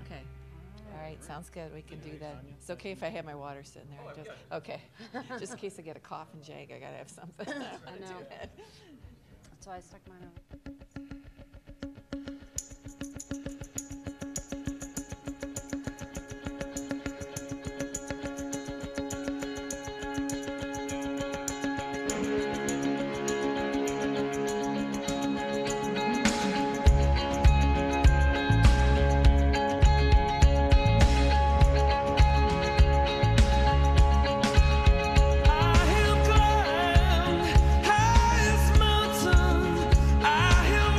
Okay. All right, sounds good. We can do that. Tanya? It's okay if I have my water sitting there. Oh, Just, yeah. okay. Just in case I get a cough and jag, I gotta have something. I know. Do that. That's why I stuck mine out. I have climbed highest mountain. I have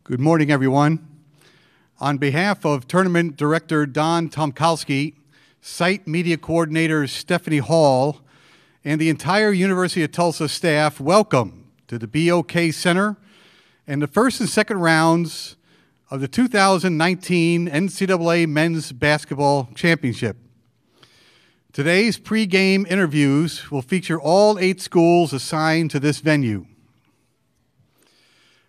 Good morning, everyone. On behalf of Tournament Director Don Tomkowski, Site Media Coordinator Stephanie Hall, and the entire University of Tulsa staff, welcome to the BOK Center and the first and second rounds of the 2019 NCAA Men's Basketball Championship. Today's pregame interviews will feature all 8 schools assigned to this venue.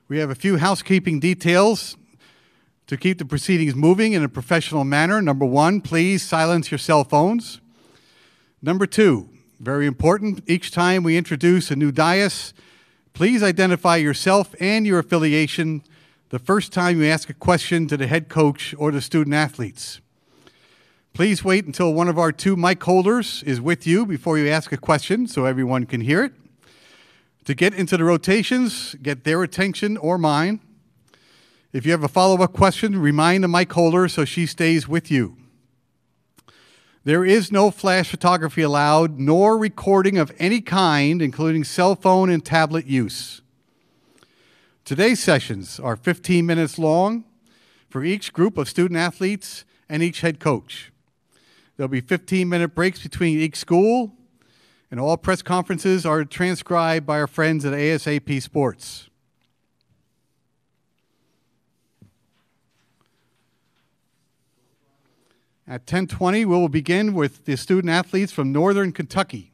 We have a few housekeeping details to keep the proceedings moving in a professional manner. Number 1, please silence your cell phones. Number 2, very important, each time we introduce a new dais, please identify yourself and your affiliation the first time you ask a question to the head coach or the student athletes. Please wait until one of our 2 mic holders is with you before you ask a question so everyone can hear it. To get into the rotations, get their attention or mine. If you have a follow-up question, remind the mic holder so she stays with you. There is no flash photography allowed, nor recording of any kind, including cell phone and tablet use. Today's sessions are 15 minutes long for each group of student athletes and each head coach. There'll be 15-minute breaks between each school, and all press conferences are transcribed by our friends at ASAP Sports. At 10:20, we will begin with the student athletes from Northern Kentucky.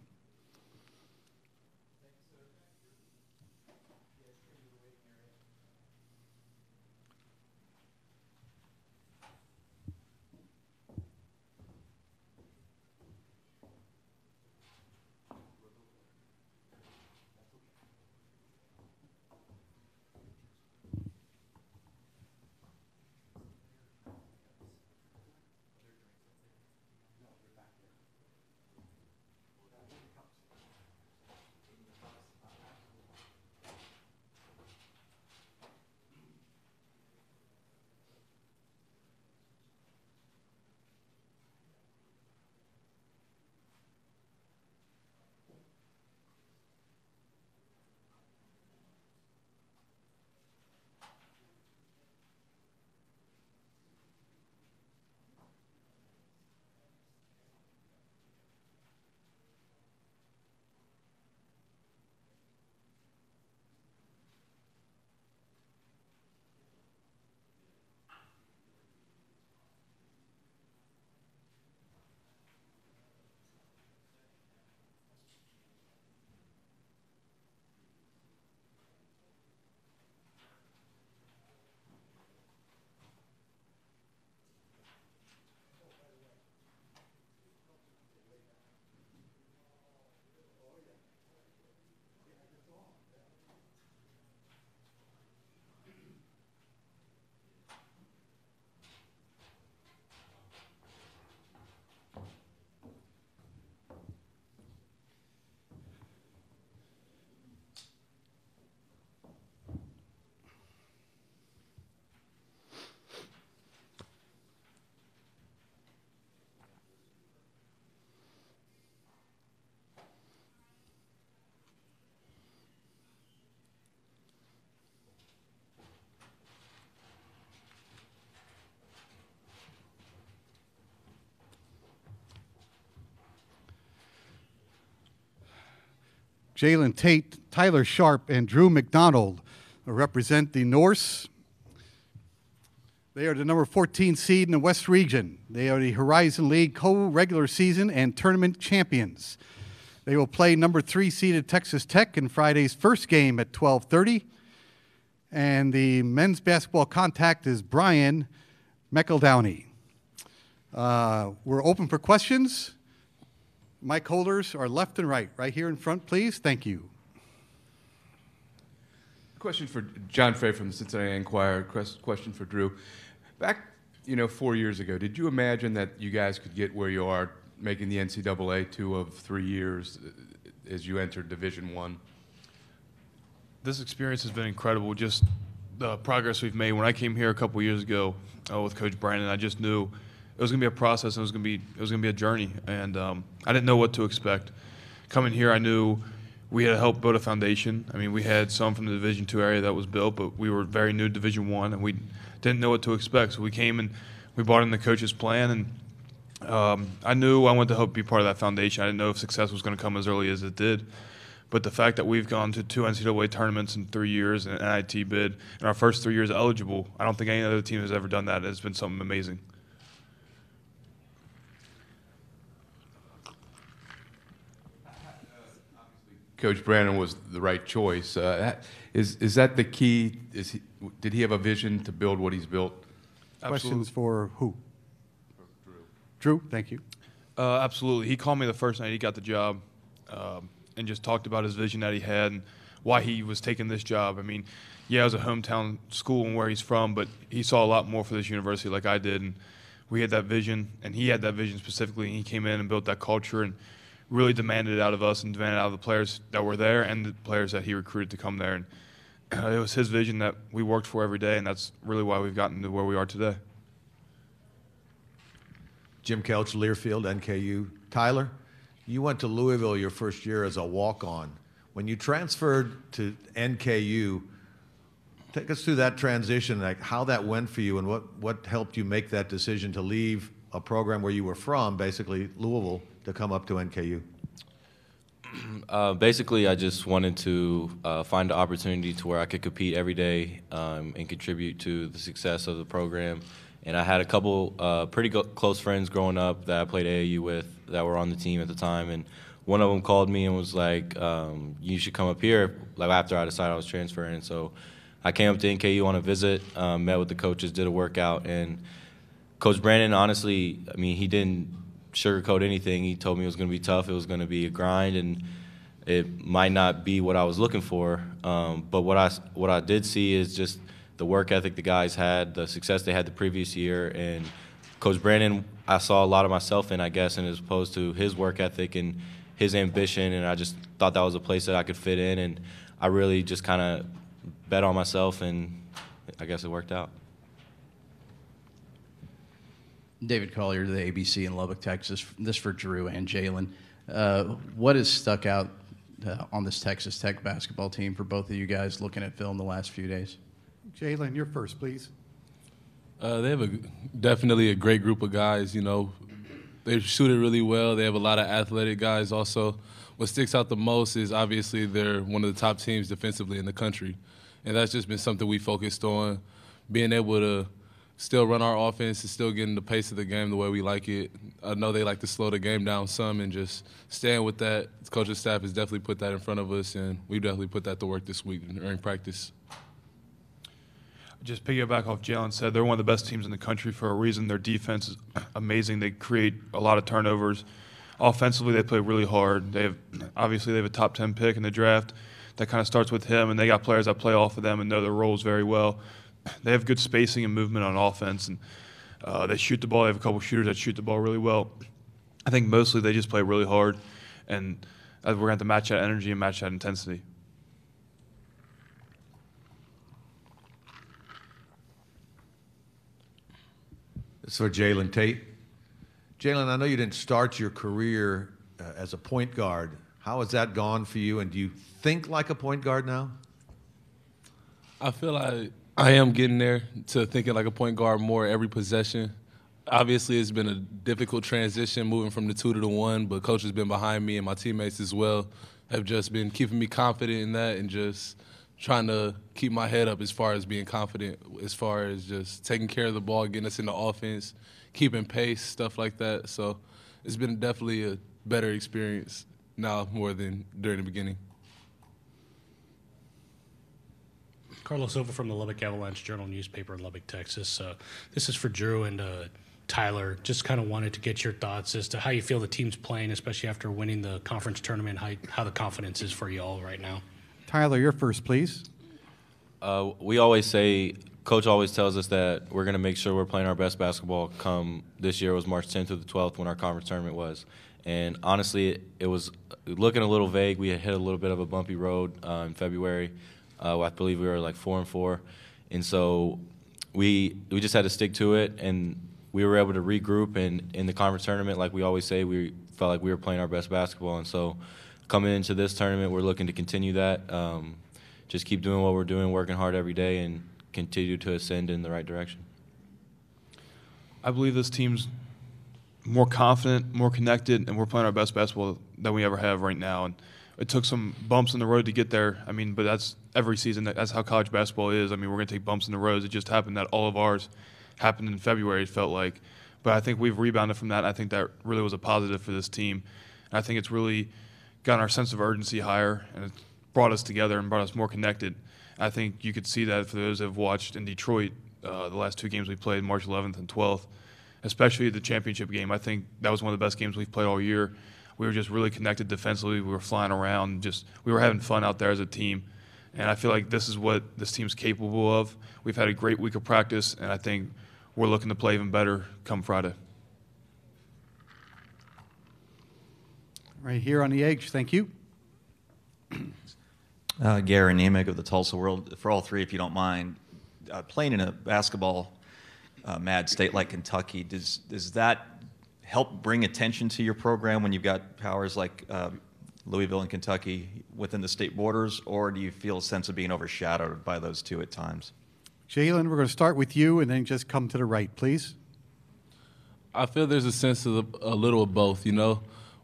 Jalen Tate, Tyler Sharp, and Drew McDonald represent the Norse. They are the number 14 seed in the West Region. They are the Horizon League co-regular season and tournament champions. They will play number 3 seeded Texas Tech in Friday's first game at 12:30. And the men's basketball contact is Brian McEldowney. We're open for questions. Mic holders are left and right here in front, please. Thank you. Question for John Frey from the Cincinnati Enquirer. Question for Drew. Back, 4 years ago, did you imagine that you guys could get where you are, making the NCAA 2 of 3 years as you entered Division I? This experience has been incredible. Just the progress we've made. When I came here a couple years ago with Coach Brandon, I just knew it was going to be a process, and it was going to be a journey, and I didn't know what to expect. Coming here, I knew we had to help build a foundation. I mean, we had some from the Division II area that was built, but we were very new to Division I, and we didn't know what to expect. So we came and we brought in the coach's plan, and I knew I wanted to help be part of that foundation. I didn't know if success was going to come as early as it did. But the fact that we've gone to 2 NCAA tournaments in 3 years and an NIT bid in our first 3 years eligible, I don't think any other team has ever done that. It's been something amazing. Coach Brandon was the right choice. Is that the key? Did he have a vision to build what he's built? Questions for who? Drew, thank you. Absolutely. He called me the first night he got the job and just talked about his vision that he had and why he was taking this job. I mean, yeah, it was a hometown school and where he's from, but he saw a lot more for this university like I did. And we had that vision, and he had that vision specifically, and he came in and built that culture and really demanded it out of us and demanded it out of the players that were there and the players that he recruited to come there. And it was his vision that we worked for every day, and that's really why we've gotten to where we are today. Jim Kelch, Learfield, NKU. Tyler, you went to Louisville your first year as a walk-on. When you transferred to NKU, take us through that transition, like how that went for you and what helped you make that decision to leave a program where you were from, basically Louisville, to come up to NKU. Basically, I just wanted to find an opportunity to where I could compete every day and contribute to the success of the program. And I had a couple pretty close friends growing up that I played AAU with that were on the team at the time. And one of them called me and was like, you should come up here, like after I decided I was transferring. And so I came up to NKU on a visit, met with the coaches, did a workout. And Coach Brandon, honestly, I mean, he didn't sugarcoat anything. He told me it was going to be tough. It was going to be a grind, and it might not be what I was looking for. But what I did see is just the work ethic the guys had, the success they had the previous year, and Coach Brandon, I saw a lot of myself in, I guess, and as opposed to his work ethic and his ambition, and I just thought that was a place that I could fit in, and I really just kind of bet on myself, and I guess it worked out. David Collier to the ABC in Lubbock, Texas. This for Drew and Jalen. What has stuck out on this Texas Tech basketball team for both of you guys looking at film the last few days? Jalen, you're first, please. They have definitely a great group of guys. You know, they shoot it really well. They have a lot of athletic guys also. What sticks out the most is obviously they're one of the top teams defensively in the country. And that's just been something we focused on, being able to still run our offense and still getting the pace of the game the way we like it. I know they like to slow the game down some, and just staying with that. The coaching staff has definitely put that in front of us, and we definitely put that to work this week during practice. Just piggyback off Jalen said, they're one of the best teams in the country for a reason. Their defense is amazing. They create a lot of turnovers. Offensively, they play really hard. Obviously they have a top 10 pick in the draft. That kind of starts with him, and they got players that play off of them and know their roles very well. They have good spacing and movement on offense, and they shoot the ball. They have a couple shooters that shoot the ball really well. I think mostly they just play really hard, and we're going to have to match that energy and match that intensity. This is for Jalen Tate. Jalen, I know you didn't start your career as a point guard. How has that gone for you, and do you think like a point guard now? I feel like I am getting there to thinking like a point guard more every possession. Obviously, it's been a difficult transition moving from the 2 to the 1, but coach has been behind me, and my teammates as well have just been keeping me confident in that and just trying to keep my head up as far as being confident, as far as just taking care of the ball, getting us into offense, keeping pace, stuff like that. So it's been definitely a better experience now more than during the beginning. Carlos Silva from the Lubbock Avalanche Journal newspaper in Lubbock, Texas. This is for Drew and Tyler. Just kind of wanted to get your thoughts as to how you feel the team's playing, especially after winning the conference tournament, how the confidence is for you all right now. Tyler, you're first, please. We always say, Coach always tells us that we're going to make sure we're playing our best basketball come this year. It was March 10th through the 12th when our conference tournament was. And honestly, it was looking a little vague. We had hit a little bit of a bumpy road in February. I believe we were like 4-4. And so we just had to stick to it, and we were able to regroup. And in the conference tournament, like we always say, we felt like we were playing our best basketball. And so coming into this tournament, we're looking to continue that. Just keep doing what we're doing, working hard every day, and continue to ascend in the right direction. I believe this team's more confident, more connected, and we're playing our best basketball that we ever have right now. And it took some bumps in the road to get there. I mean, but that's every season. That's how college basketball is. I mean, we're going to take bumps in the roads. It just happened that all of ours happened in February, it felt like. But I think we've rebounded from that. I think that really was a positive for this team. And I think it's really gotten our sense of urgency higher, and it's brought us together and brought us more connected. I think you could see that for those that have watched in Detroit the last 2 games we played, March 11th and 12th, especially the championship game. I think that was one of the best games we've played all year. We were just really connected defensively. We were flying around. We were having fun out there as a team. And I feel like this is what this team's capable of. We've had a great week of practice, and I think we're looking to play even better come Friday. Right here on the edge, thank you. Gary Nemec of the Tulsa World. For all three, if you don't mind, playing in a basketball mad state like Kentucky, does that help bring attention to your program when you've got powers like Louisville and Kentucky within the state borders, or do you feel a sense of being overshadowed by those two at times? Jalen, we're going to start with you and then just come to the right, please. I feel there's a sense of a little of both,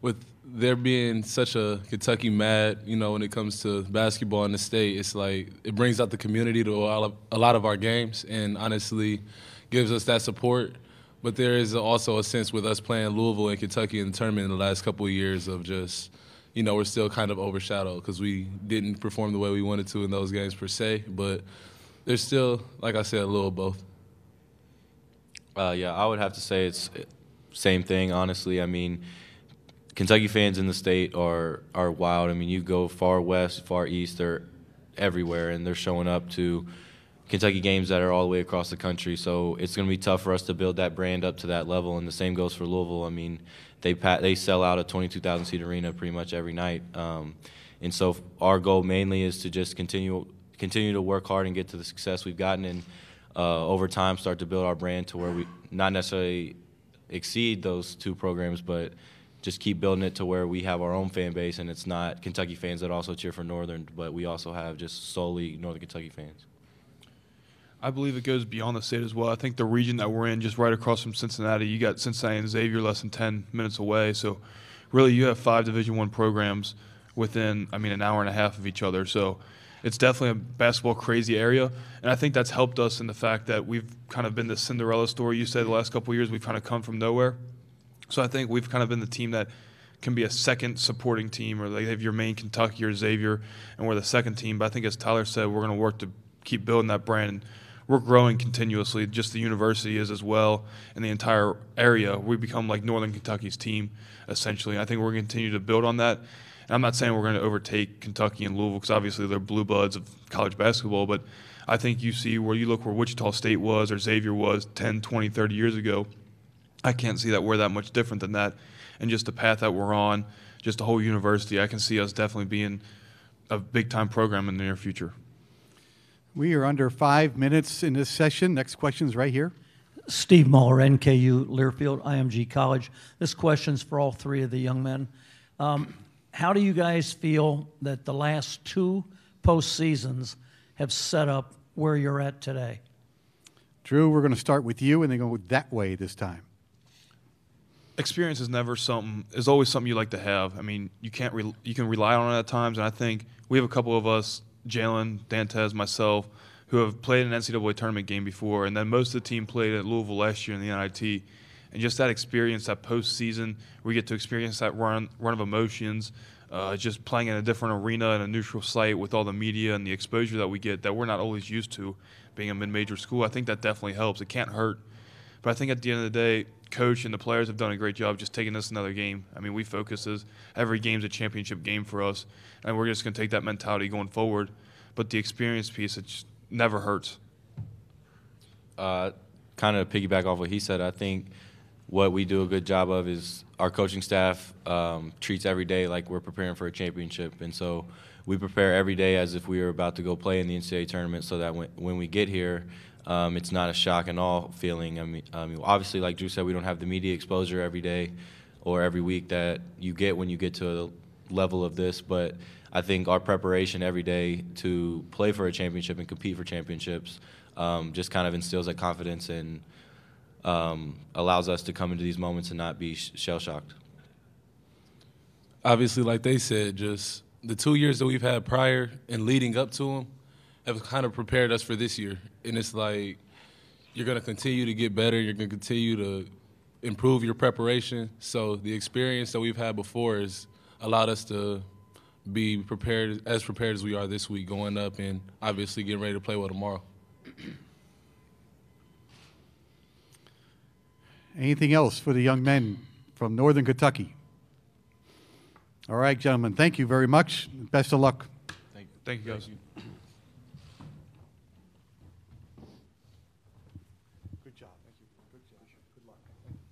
with there being such a Kentucky mad, when it comes to basketball in the state. It's like it brings out the community to a lot of our games and honestly gives us that support. But there is also a sense with us playing Louisville and Kentucky in the tournament in the last couple of years of just, we're still kind of overshadowed because we didn't perform the way we wanted to in those games per se. But there's still, like I said, a little of both. Yeah, I would have to say it's same thing, honestly. I mean, Kentucky fans in the state are wild. I mean, you go far west, far east, they're everywhere, and they're showing up to Kentucky games that are all the way across the country. So it's going to be tough for us to build that brand up to that level, and the same goes for Louisville. I mean, they sell out a 22,000-seat arena pretty much every night. And so our goal mainly is to just continue to work hard and get to the success we've gotten, and over time start to build our brand to where we not necessarily exceed those two programs, but just keep building it to where we have our own fan base, and it's not Kentucky fans that also cheer for Northern, but we also have just solely Northern Kentucky fans. I believe it goes beyond the state as well. I think the region that we're in, just right across from Cincinnati, you got Cincinnati and Xavier less than 10 minutes away. So really you have 5 Division I programs within, an hour and a half of each other. So it's definitely a basketball crazy area. And I think that's helped us in the fact that we've kind of been the Cinderella story. You said the last couple of years we've kind of come from nowhere. So I think we've kind of been the team that can be a second supporting team, or they have your main Kentucky or Xavier, and we're the second team. But I think, as Tyler said, we're going to work to keep building that brand. And we're growing continuously. Just the university is as well, and the entire area. We become like Northern Kentucky's team, essentially. I think we're going to continue to build on that. And I'm not saying we're going to overtake Kentucky and Louisville because obviously they're blue bloods of college basketball, but I think you see where you look where Wichita State was or Xavier was 10, 20, 30 years ago. I can't see that we're that much different than that. And just the path that we're on, just the whole university, I can see us definitely being a big-time program in the near future. We are under 5 minutes in this session. Next question is right here. Steve Muller, NKU Learfield, IMG College. This question's for all three of the young men. How do you guys feel that the last 2 postseasons have set up where you're at today? Drew, we're going to start with you and then go that way this time. Experience is always something you like to have. I mean, you can rely on it at times, and I think we have a couple of us, Jalen, Dantes, myself, who have played an NCAA tournament game before, and then most of the team played at Louisville last year in the NIT. And just that experience, that postseason, we get to experience that run of emotions, just playing in a different arena and a neutral site with all the media and the exposure that we get that we're not always used to being a mid-major school. I think that definitely helps. It can't hurt. But I think at the end of the day, Coach and the players have done a great job just taking this another game. I mean, we focus as every game's a championship game for us, and we're just going to take that mentality going forward. But the experience piece, it just never hurts. Kind of piggyback off what he said, I think what we do a good job of is our coaching staff treats every day like we're preparing for a championship. And so we prepare every day as if we were about to go play in the NCAA tournament so that when we get here, it's not a shock and awe feeling. I mean, obviously, like Drew said, we don't have the media exposure every day or every week that you get when you get to level of this, but I think our preparation every day to play for a championship and compete for championships just kind of instills that confidence and allows us to come into these moments and not be shell-shocked. Obviously, like they said, just the 2 years that we've had prior and leading up to them have kind of prepared us for this year. And it's like you're going to continue to get better. You're going to continue to improve your preparation. So the experience that we've had before has allowed us to be prepared as we are this week, going up and obviously getting ready to play well tomorrow. Anything else for the young men from Northern Kentucky? All right, gentlemen, thank you very much. Best of luck. Thank you, guys. Good job. Thank you. Good job. Good luck. Good job.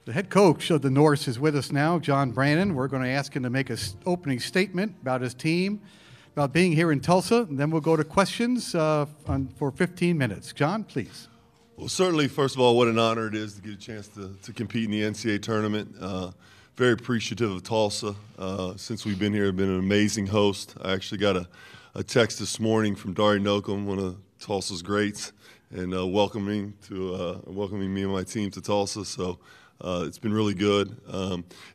The head coach of the Norse is with us now, John Brannon. We're going to ask him to make an opening statement about his team, about being here in Tulsa, and then we'll go to questions for 15 minutes. John, please. Well, certainly, first of all, what an honor it is to get a chance to compete in the NCAA tournament. Very appreciative of Tulsa. Since we've been here, I've been an amazing host. I actually got a text this morning from Dari Nokum, one of Tulsa's greats, and welcoming me and my team to Tulsa. So it's been really good.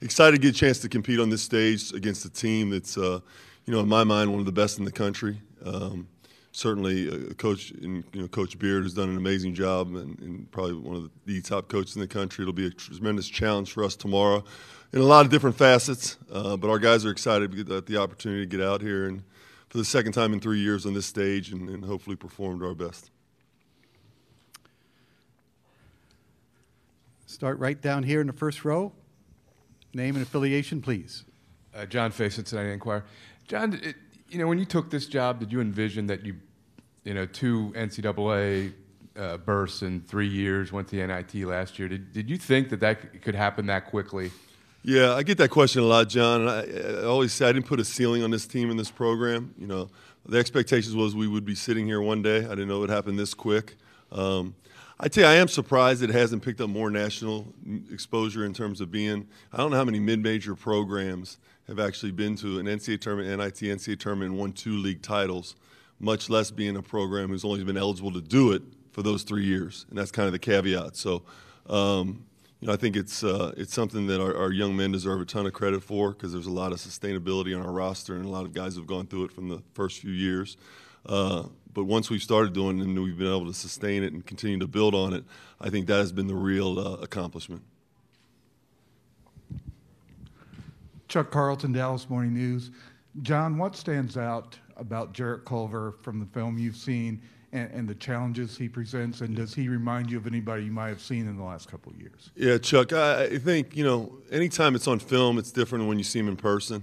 Excited to get a chance to compete on this stage against a team that's, in my mind, one of the best in the country. Certainly, Coach Beard has done an amazing job and probably one of the top coaches in the country. It'll be a tremendous challenge for us tomorrow in a lot of different facets. But our guys are excited to get the opportunity to get out here and for the second time in 3 years on this stage and hopefully perform to our best. Start right down here in the first row. Name and affiliation, please. John Fay, Cincinnati Enquirer. John, when you took this job, did you envision that you 2 NCAA bursts in 3 years, went to the NIT last year? Did you think that could happen that quickly? Yeah, I get that question a lot, John. And I always say I didn't put a ceiling on this team and this program. You know, the expectations was we would be sitting here one day. I didn't know it would happen this quick. I tell you, I am surprised it hasn't picked up more national exposure in terms of being. I don't know how many mid-major programs have actually been to an NCAA tournament, NIT NCAA tournament, and won 2 league titles, much less being a program who's only been eligible to do it for those 3 years. And that's kind of the caveat. So, you know, I think it's something that our young men deserve a ton of credit for because there's a lot of sustainability on our roster and a lot of guys have gone through it from the first few years. But once we've started doing it and we've been able to sustain it and continue to build on it, I think that has been the real accomplishment. Chuck Carlton, Dallas Morning News. John, what stands out about Jarrett Culver from the film you've seen and the challenges he presents, and does he remind you of anybody you might have seen in the last couple of years? Yeah, Chuck, I think, you know, anytime it's on film, it's different than when you see him in person.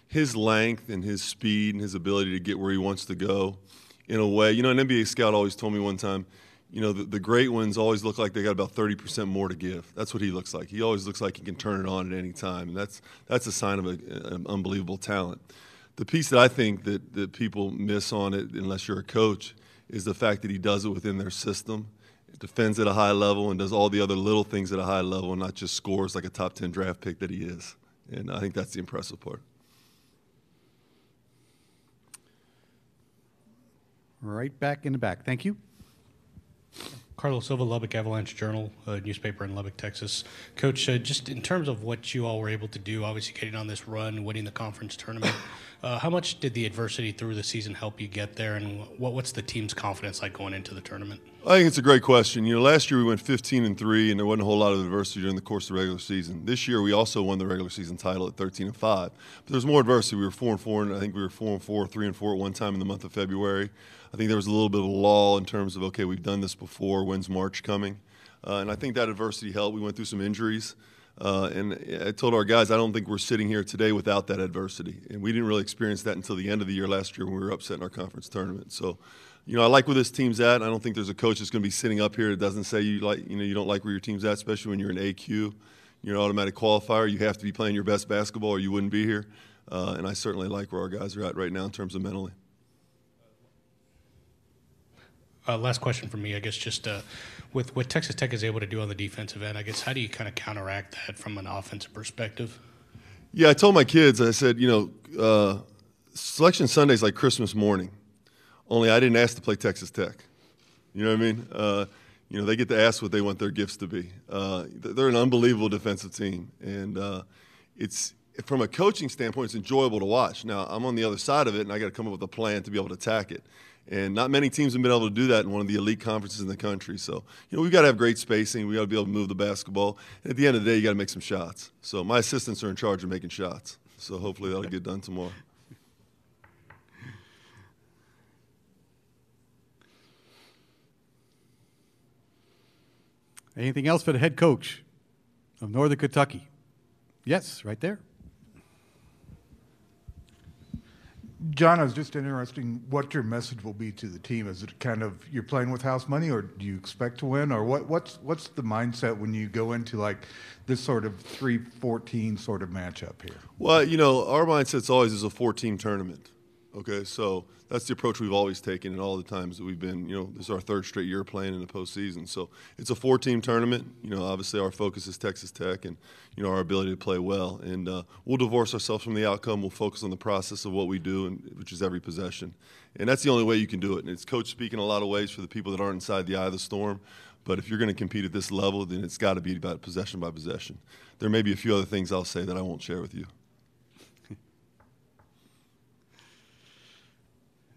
His length and his speed and his ability to get where he wants to go in a way. You know, an NBA scout always told me one time, you know, the great ones always look like they got about 30% more to give. That's what he looks like. He always looks like he can turn it on at any time, and that's a sign of an unbelievable talent. The piece that I think that people miss on it, unless you're a coach, is the fact that he does it within their system, defends at a high level, and does all the other little things at a high level, and not just scores like a top 10 draft pick that he is. And I think that's the impressive part. Right back in the back. Thank you. Carlos Silva, Lubbock Avalanche Journal, newspaper in Lubbock, Texas. Coach, just in terms of what you all were able to do, obviously getting on this run, winning the conference tournament, how much did the adversity through the season help you get there, and what's the team's confidence like going into the tournament? I think it's a great question. You know, last year we went 15-3, and there wasn't a whole lot of adversity during the course of the regular season. This year we also won the regular season title at 13-5. But there's more adversity. We were 4-4, and I think we were 4-4, 3-4 at one time in the month of February. I think there was a little bit of a lull in terms of, okay, we've done this before. When's March coming? And I think that adversity helped. We went through some injuries. And I told our guys, I don't think we're sitting here today without that adversity. And we didn't really experience that until the end of the year last year when we were upset in our conference tournament. So, you know, I like where this team's at. I don't think there's a coach that's going to be sitting up here that doesn't say you don't like where your team's at, especially when you're an AQ, you're an automatic qualifier. You have to be playing your best basketball or you wouldn't be here. And I certainly like where our guys are at right now in terms of mentally. Last question for me, I guess, just with what Texas Tech is able to do on the defensive end, I guess, how do you kind of counteract that from an offensive perspective? Yeah, I told my kids, I said, you know, Selection Sunday's like Christmas morning, only I didn't ask to play Texas Tech. You know what I mean? You know, they get to ask what they want their gifts to be. They're an unbelievable defensive team, and it's from a coaching standpoint, it's enjoyable to watch. Now, I'm on the other side of it, and I got to come up with a plan to be able to attack it. And not many teams have been able to do that in one of the elite conferences in the country. So, you know, we've got to have great spacing. We've got to be able to move the basketball. And at the end of the day, you got to make some shots. So my assistants are in charge of making shots. So hopefully that'll get done tomorrow. Anything else for the head coach of Northern Kentucky? Yes, right there. John, I was just interested in what your message will be to the team. Is it kind of you're playing with house money, or do you expect to win, or what's the mindset when you go into like this sort of 3-14 sort of matchup here? Well, you know, our mindset's always is a 4-team tournament. Okay, so that's the approach we've always taken in all the times that we've been, you know, this is our third straight year playing in the postseason. So it's a 4-team tournament. You know, obviously our focus is Texas Tech and, you know, our ability to play well. And we'll divorce ourselves from the outcome. We'll focus on the process of what we do, which is every possession. And that's the only way you can do it. And it's coach speak in a lot of ways for the people that aren't inside the eye of the storm. But if you're going to compete at this level, then it's got to be about possession by possession. There may be a few other things I'll say that I won't share with you.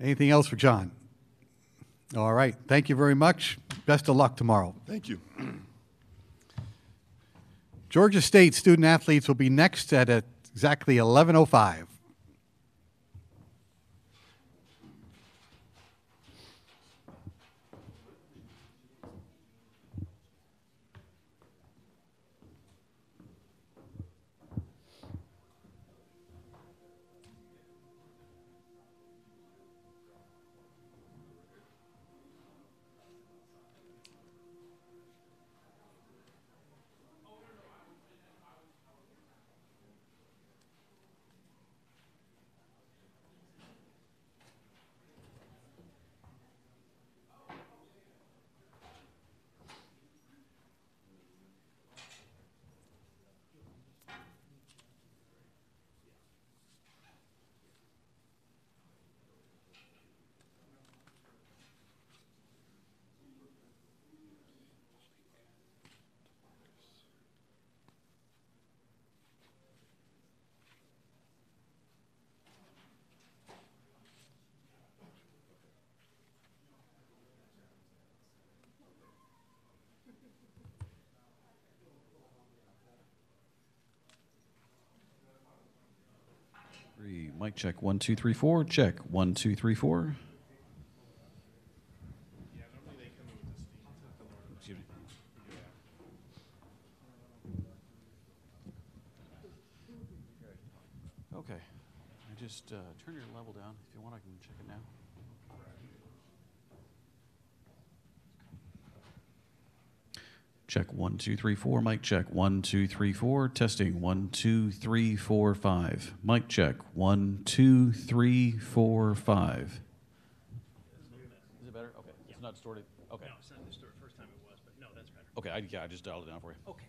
Anything else for John? All right. Thank you very much. Best of luck tomorrow. Thank you. Georgia State student athletes will be next at exactly 11:05. Mic check 1 2 3 4. Check 1 2 3 4. Excuse me. Okay. I just turn your level down. If you want, I can check it now. Check 1 2 3 4. Mic check 1 2 3 4. Testing 1 2 3 4 5. Mic check 1 2 3 4 5. Is it better? Okay. Yeah. It's not distorted. Okay. No, it's not distorted. First time it was, but no, that's better. Okay. I just dialed it down for you. Okay.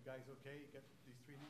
You guys okay? You got these three now?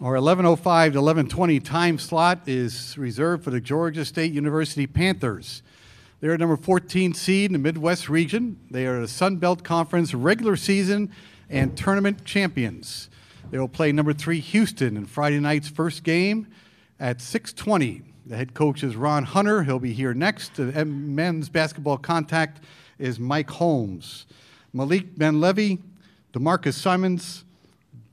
Our 11:05 to 11:20 time slot is reserved for the Georgia State University Panthers. They're number 14 seed in the Midwest region. They are the Sun Belt Conference regular season and tournament champions. They will play number 3 Houston in Friday night's first game at 6:20. The head coach is Ron Hunter. He'll be here next. The men's basketball contact is Mike Holmes. Malik Ben-Levy, DeMarcus Simons,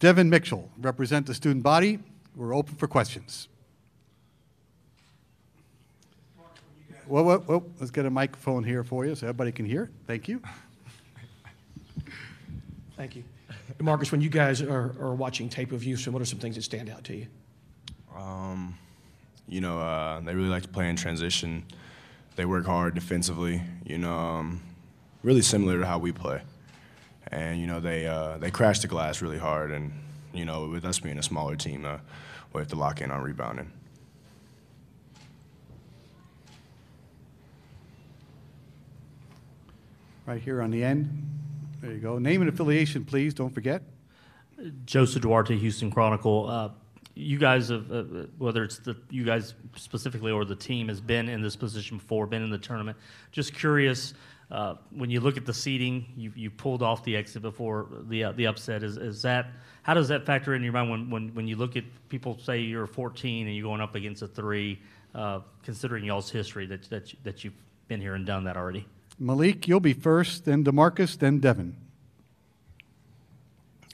Devin Mitchell represent the student body. We're open for questions. Whoa, let's get a microphone here for you so everybody can hear it. Thank you. Thank you. Marcus, when you guys are watching tape of Houston, what are some things that stand out to you? They really like to play in transition. They work hard defensively, really similar to how we play. And, they crash the glass really hard. And, with us being a smaller team, we have to lock in on rebounding. Right here on the end. There you go. Name and affiliation, please. Don't forget. Joseph Duarte, Houston Chronicle. You guys have, whether it's you guys specifically or the team, has been in this position before, been in the tournament. Just curious, when you look at the seeding, you pulled off the exit before the upset. Is that, how does that factor in your mind when you look at people say you're 14 and you're going up against a 3, considering y'all's history that you've been here and done that already? Malik, you'll be first, then DeMarcus, then Devin.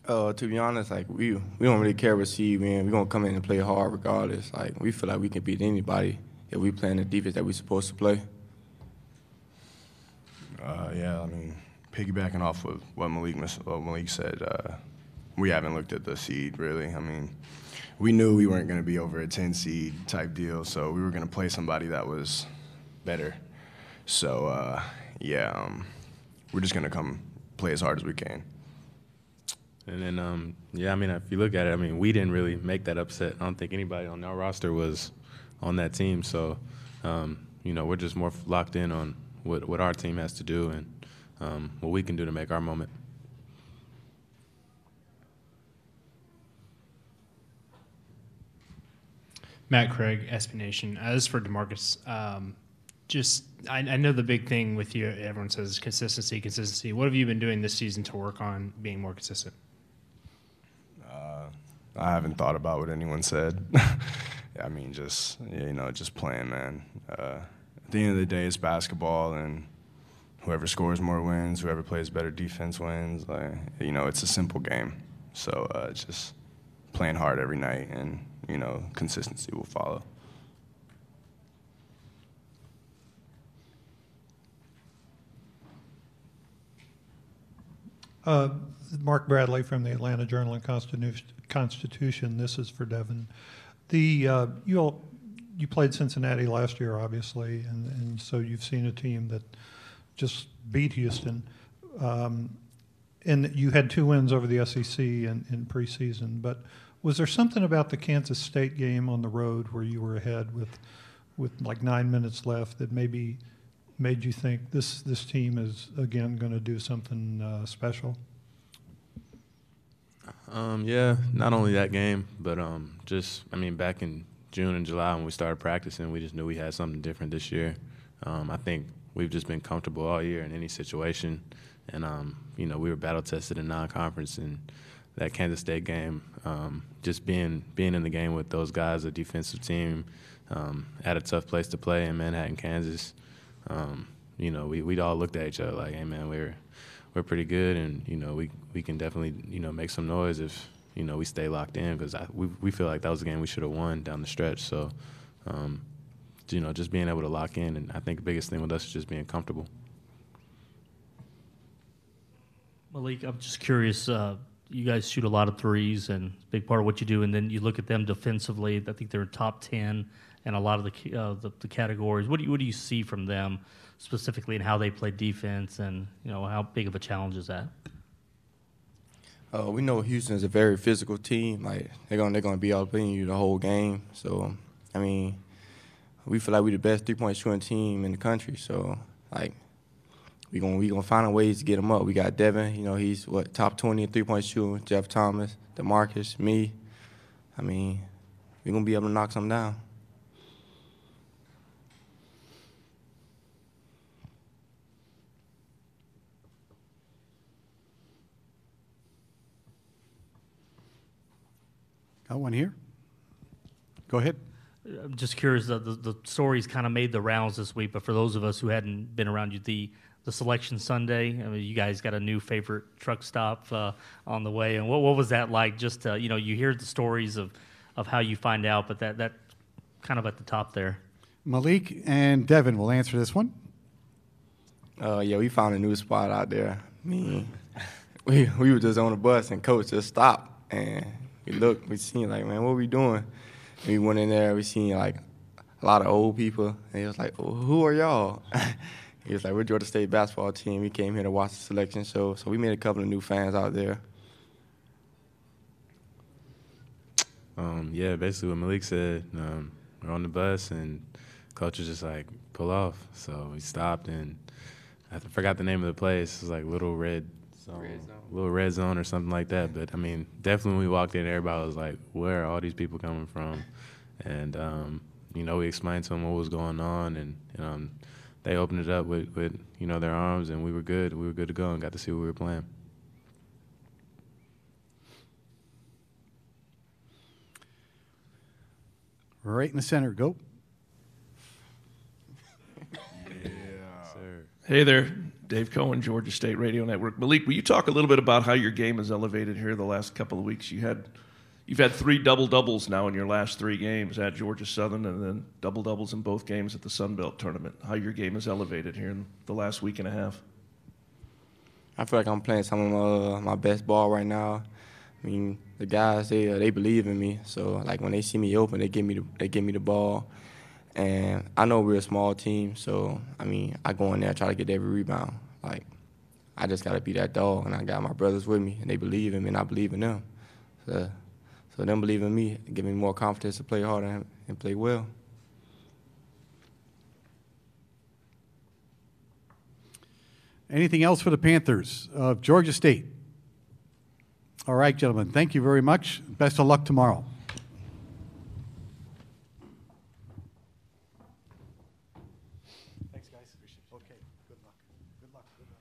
To be honest, we don't really care what seed we're in. We're gonna come in and play hard regardless. We feel like we can beat anybody if we playing the defense that we're supposed to play. Piggybacking off of what Malik said, we haven't looked at the seed really. We knew we weren't gonna be over a 10 seed type deal, so we were gonna play somebody that was better. So we're just gonna come play as hard as we can. And then, if you look at it, we didn't really make that upset. I don't think anybody on our roster was on that team. So, we're just more locked in on what our team has to do and what we can do to make our moment. Matt Craig, SB Nation. As for DeMarcus, I know the big thing with you, everyone says consistency. What have you been doing this season to work on being more consistent? I haven't thought about what anyone said. Just playing, man. At the end of the day, it's basketball, and whoever scores more wins, whoever plays better defense wins. It's a simple game. So just playing hard every night, and, consistency will follow. Mark Bradley from the Atlanta Journal and Constitution. This is for Devin. You played Cincinnati last year, obviously, and so you've seen a team that just beat Houston. And you had 2 wins over the SEC in preseason. But was there something about the Kansas State game on the road where you were ahead with like 9 minutes left that maybe made you think this team is again going to do something special? Not only that game, but back in June and July when we started practicing, we just knew we had something different this year. I think we've just been comfortable all year in any situation, and we were battle tested in non-conference, and that Kansas State game, just being in the game with those guys, a defensive team, at a tough place to play in Manhattan, Kansas. We'd all looked at each other like, hey man, we're pretty good, and we can definitely make some noise if we stay locked in, because we feel like that was a game we should have won down the stretch. So just being able to lock in, and I think the biggest thing with us is just being comfortable. Malik, I'm just curious. You guys shoot a lot of threes, and it's a big part of what you do. And then you look at them defensively. I think they're top 10 in a lot of the categories. What do you see from them specifically in how they play defense, and how big of a challenge is that? We know Houston is a very physical team. Like they're gonna be out playing you the whole game. So we feel like we're the best 3-point shooting team in the country. So we gonna find ways to get them up. We got Devin. He's top 20 in 3-point shooting. Jeff Thomas, DeMarcus, me. I mean, we're going to be able to knock something down. Got one here. Go ahead. I'm just curious, the stories kind of made the rounds this week, but for those of us who hadn't been around you, the Selection Sunday, I mean, you guys got a new favorite truck stop on the way, and what was that like? Just you hear the stories of how you find out, but that kind of at the top there. Malik and Devin will answer this one. Yeah, we found a new spot out there. I mean, we were just on the bus, and Coach just stopped, and we seen like, man, what are we doing? And we went in there, we seen like a lot of old people, and he was like, well, who are y'all? He was like, we're Georgia State basketball team. We came here to watch the selection show, so we made a couple of new fans out there. Yeah, basically what Malik said, we're on the bus, and Coach was just like, pull off. So we stopped, and I forgot the name of the place. It was like Little Red Zone or something like that. But, I mean, definitely when we walked in, everybody was like, where are all these people coming from? And, we explained to them what was going on, and they opened it up with their arms, and we were good. We were good to go and got to see what we were playing. Right in the center, go. Hey there, Dave Cohen, Georgia State Radio Network. Malik, will you talk a little bit about how your game is elevated here the last couple of weeks? You've had 3 double-doubles now in your last 3 games at Georgia Southern, and then double-doubles in both games at the Sun Belt Tournament. How your game is elevated here in the last week and a half? I feel like I'm playing some of my best ball right now. I mean, the guys, they believe in me. So, like, when they see me open, they give me the ball. And I know we're a small team, so, I mean, I go in there, try to get every rebound. Like, I just got to be that dog, and I got my brothers with me, and they believe in me, and I believe in them. So them believe in me, give me more confidence to play harder and play well. Anything else for the Panthers of Georgia State? All right, gentlemen, thank you very much. Best of luck tomorrow. Thanks, guys. Okay, good luck. Good luck. Good luck.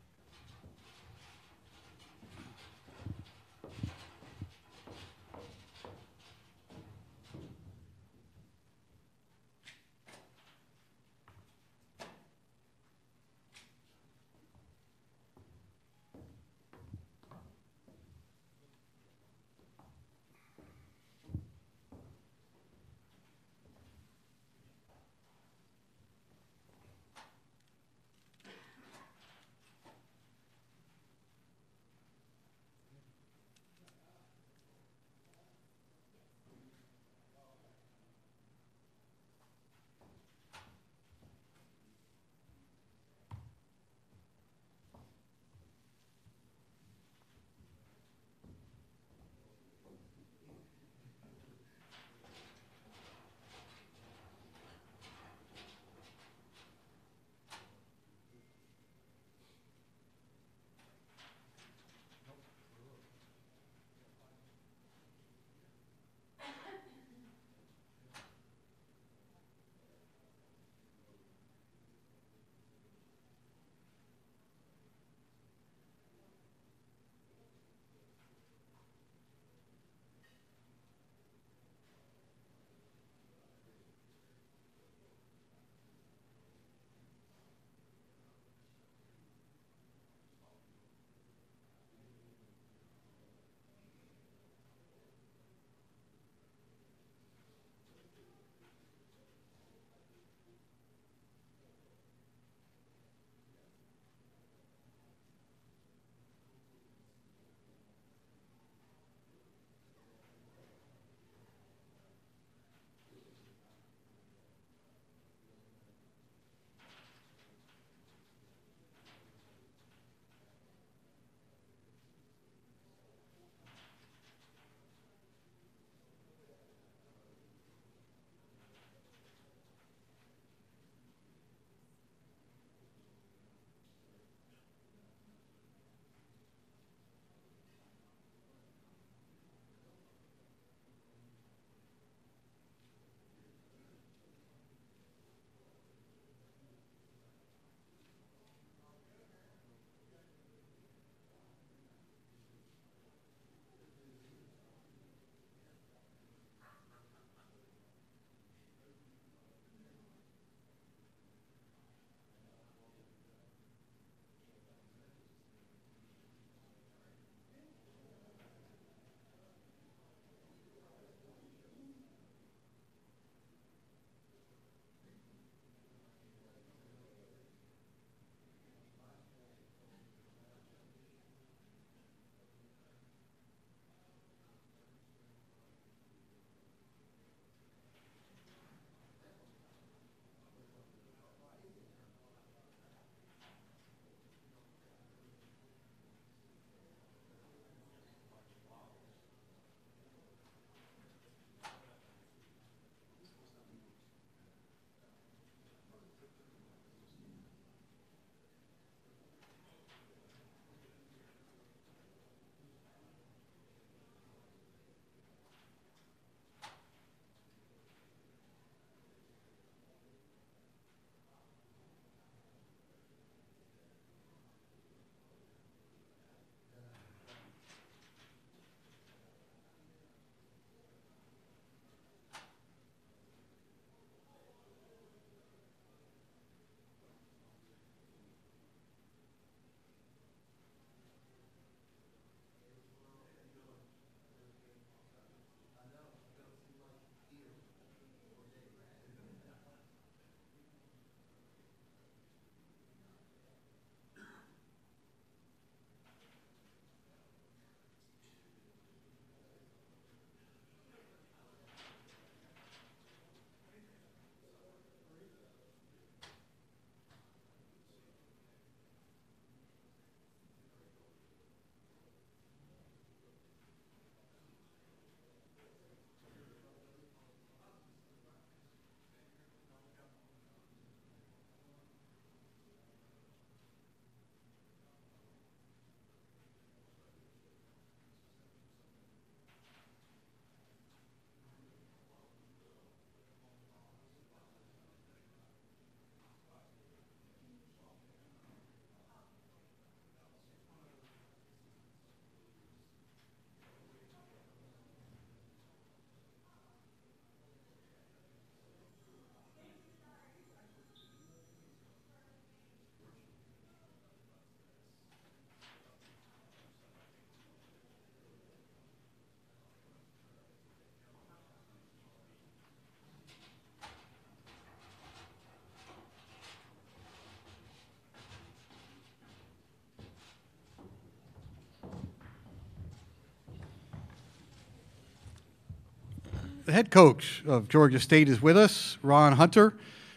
The head coach of Georgia State is with us, Ron Hunter.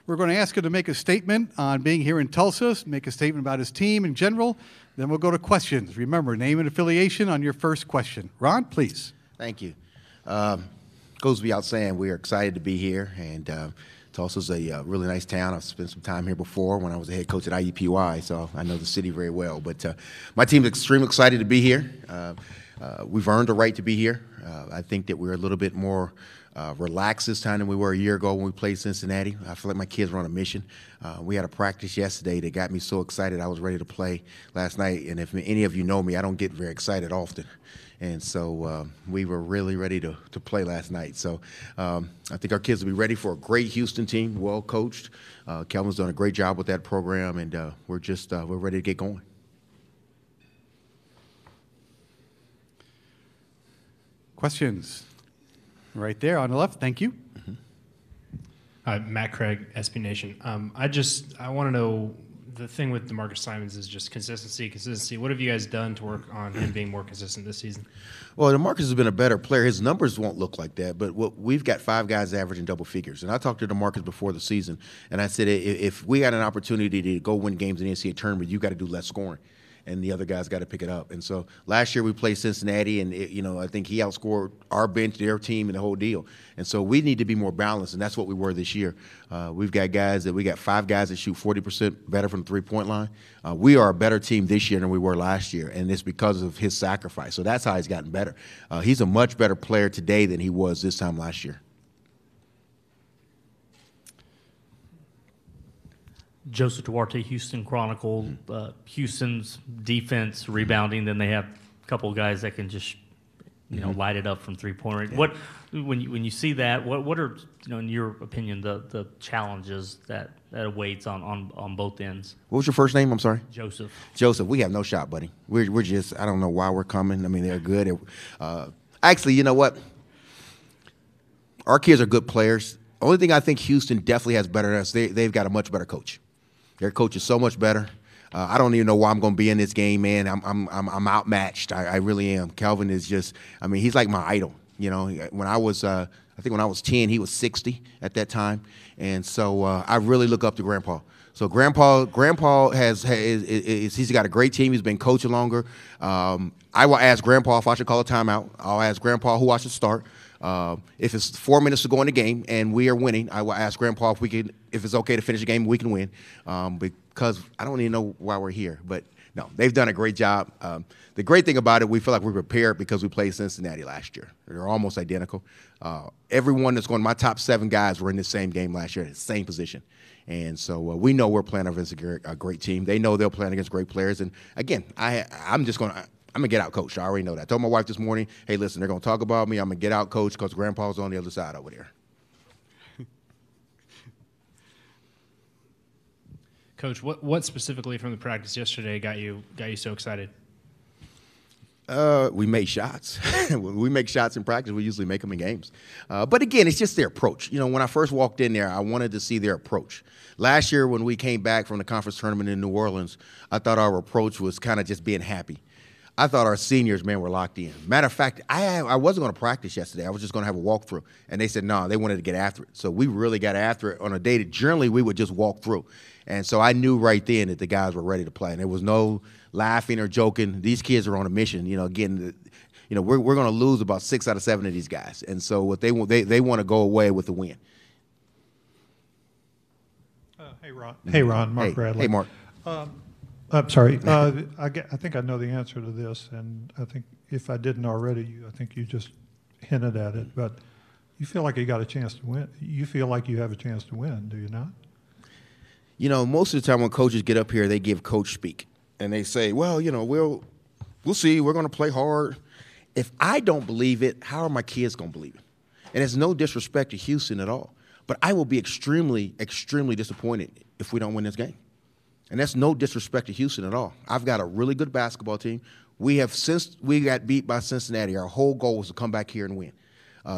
We're going to ask him to make a statement on being here in Tulsa, make a statement about his team in general. Then we'll go to questions. Remember, name and affiliation on your first question. Ron, please. Thank you. Goes without saying, we're excited to be here, and Tulsa's a really nice town. I've spent some time here before when I was the head coach at IUPUI, so I know the city very well. But my team's extremely excited to be here. We've earned the right to be here. I think that we're a little bit more relaxed this time than we were a year ago when we played Cincinnati. I feel like my kids were on a mission. We had a practice yesterday that got me so excited I was ready to play last night. And if any of you know me, I don't get very excited often. And so we were really ready to play last night. So I think our kids will be ready for a great Houston team, well coached. Kelvin's done a great job with that program, and we're ready to get going. Questions? Right there on the left. Thank you. Matt Craig, SB Nation. I want to know, the thing with DeMarcus Simons is just consistency. What have you guys done to work on him being more consistent this season? Well, DeMarcus has been a better player. His numbers won't look like that, but we've got 5 guys averaging double figures. And I talked to DeMarcus before the season, and I said, if we got an opportunity to go win games in the NCAA tournament, you got to do less scoring, and the other guys got to pick it up. And so last year we played Cincinnati, and I think he outscored our bench, their team, and the whole deal. And so we need to be more balanced, and that's what we were this year. We got 5 guys that shoot 40% better from the three-point line. We are a better team this year than we were last year, and it's because of his sacrifice. So that's how he's gotten better. He's a much better player today than he was this time last year. Joseph Duarte, Houston Chronicle. Houston's defense rebounding, then they have a couple of guys that can just light it up from three-point range. Yeah. When you see that, what are in your opinion the challenges that awaits on both ends? What was your first name? I'm sorry. Joseph. Joseph, we have no shot, buddy. We're just, I don't know why we're coming. I mean, they're good. Actually, you know what? Our kids are good players. Only thing I think Houston definitely has better than us, they've got a much better coach. Their coach is so much better. I don't even know why I'm going to be in this game, man. I'm outmatched. I really am. Kelvin is just, he's like my idol. When I was, I think when I was 10, he was 60 at that time, and so I really look up to Grandpa. So Grandpa he's got a great team. He's been coaching longer. I will ask Grandpa if I should call a timeout. I'll ask Grandpa who I should start. If it's 4 minutes to go in the game and we are winning, I will ask Grandpa if it's okay to finish the game and we can win. Because I don't even know why we're here. But no, they've done a great job. The great thing about it, we feel like we're prepared because we played Cincinnati last year. They're almost identical. Everyone that's going, my top 7 guys were in the same game last year, the same position. And so we know we're playing against a great team. They know they're playing against great players. And again, I'm going to get out coach. I already know that. I told my wife this morning, hey, listen, they're going to talk about me. I'm going to get out coach because Grandpa's on the other side over there. Coach, what specifically from the practice yesterday got you so excited? We made shots. When we make shots in practice, we usually make them in games. But again, it's just their approach. When I first walked in there, I wanted to see their approach. Last year when we came back from the conference tournament in New Orleans, I thought our approach was kind of just being happy. I thought our seniors, man, were locked in. Matter of fact, I wasn't going to practice yesterday. I was just going to have a walkthrough. And they said, no, they wanted to get after it. So we really got after it on a day that generally we would just walk through. And so I knew right then that the guys were ready to play. And there was no laughing or joking. These kids are on a mission. Again, we're going to lose about 6 out of 7 of these guys. And so what they want to go away with a win. Hey, Ron. Mark Bradley. Hey, Mark. I'm sorry. I think I know the answer to this, and I think if I didn't already, I think you just hinted at it. But you feel like you got a chance to win. You feel like you have a chance to win, do you not? Most of the time when coaches get up here, they give coach speak, and they say, well, we'll see. We're going to play hard. If I don't believe it, how are my kids going to believe it? And it's no disrespect to Houston at all, but I will be extremely, extremely disappointed if we don't win this game. And that's no disrespect to Houston at all. I've got a really good basketball team. Since we got beat by Cincinnati, our whole goal was to come back here and win.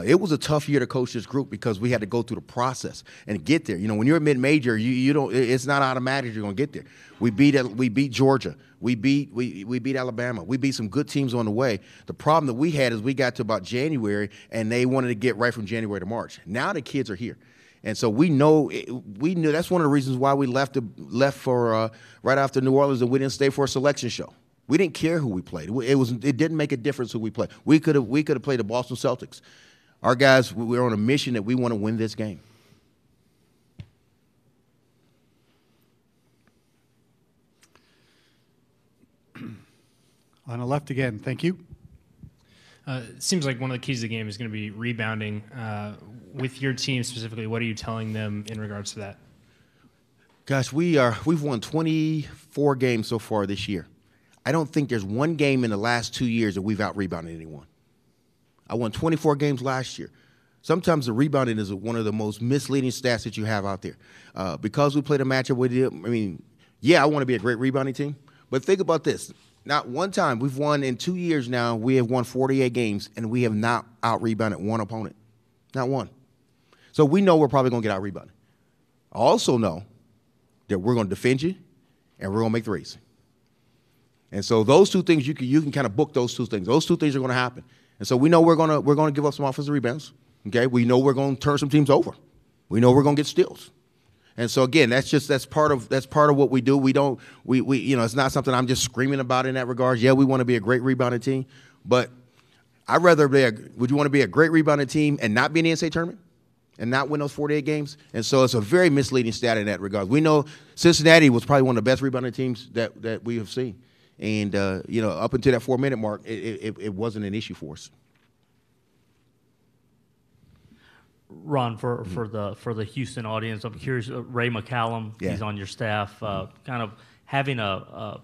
It was a tough year to coach this group because we had to go through the process and get there. You know, when you're a mid-major, you don't. It's not automatic you're going to get there. We beat Georgia. We beat Alabama. We beat some good teams on the way. The problem that we had is we got to about January, and they wanted to get right from January to March. Now the kids are here. And so we knew that's one of the reasons why we left for right after New Orleans, and we didn't stay for a selection show. We didn't care who we played. It didn't make a difference who we played. We could have played the Boston Celtics. Our guys, we're on a mission that we want to win this game. On the left again, thank you. It seems like one of the keys to the game is going to be rebounding. With your team specifically, what are you telling them in regards to that? Gosh, we've won 24 games so far this year. I don't think there's one game in the last 2 years that we've out-rebounded anyone. I won 24 games last year. Sometimes the rebounding is one of the most misleading stats that you have out there. Because we played a matchup with them, I mean, yeah, I want to be a great rebounding team, but think about this. Not one time. We've won in 2 years now. We have won 48 games, and we have not out-rebounded one opponent. Not one. So we know we're probably going to get out-rebounded. I also know that we're going to defend you, and we're going to make threes. And so those two things, you can kind of book those two things. Those two things are going to happen. And so we know we're going to give up some offensive rebounds. Okay, we know we're going to turn some teams over. We know we're going to get steals. And so again, that's part of what we do. We it's not something I'm just screaming about in that regard. Yeah, we want to be a great rebounding team, but I'd rather would you want to be a great rebounding team and not be in the NCAA tournament and not win those 48 games? And so it's a very misleading stat in that regard. We know Cincinnati was probably one of the best rebounding teams that we have seen. And, up until that 4-minute mark, it wasn't an issue for us. Ron, for the Houston audience, I'm curious. Ray McCallum, Yeah. he's on your staff. Kind of having a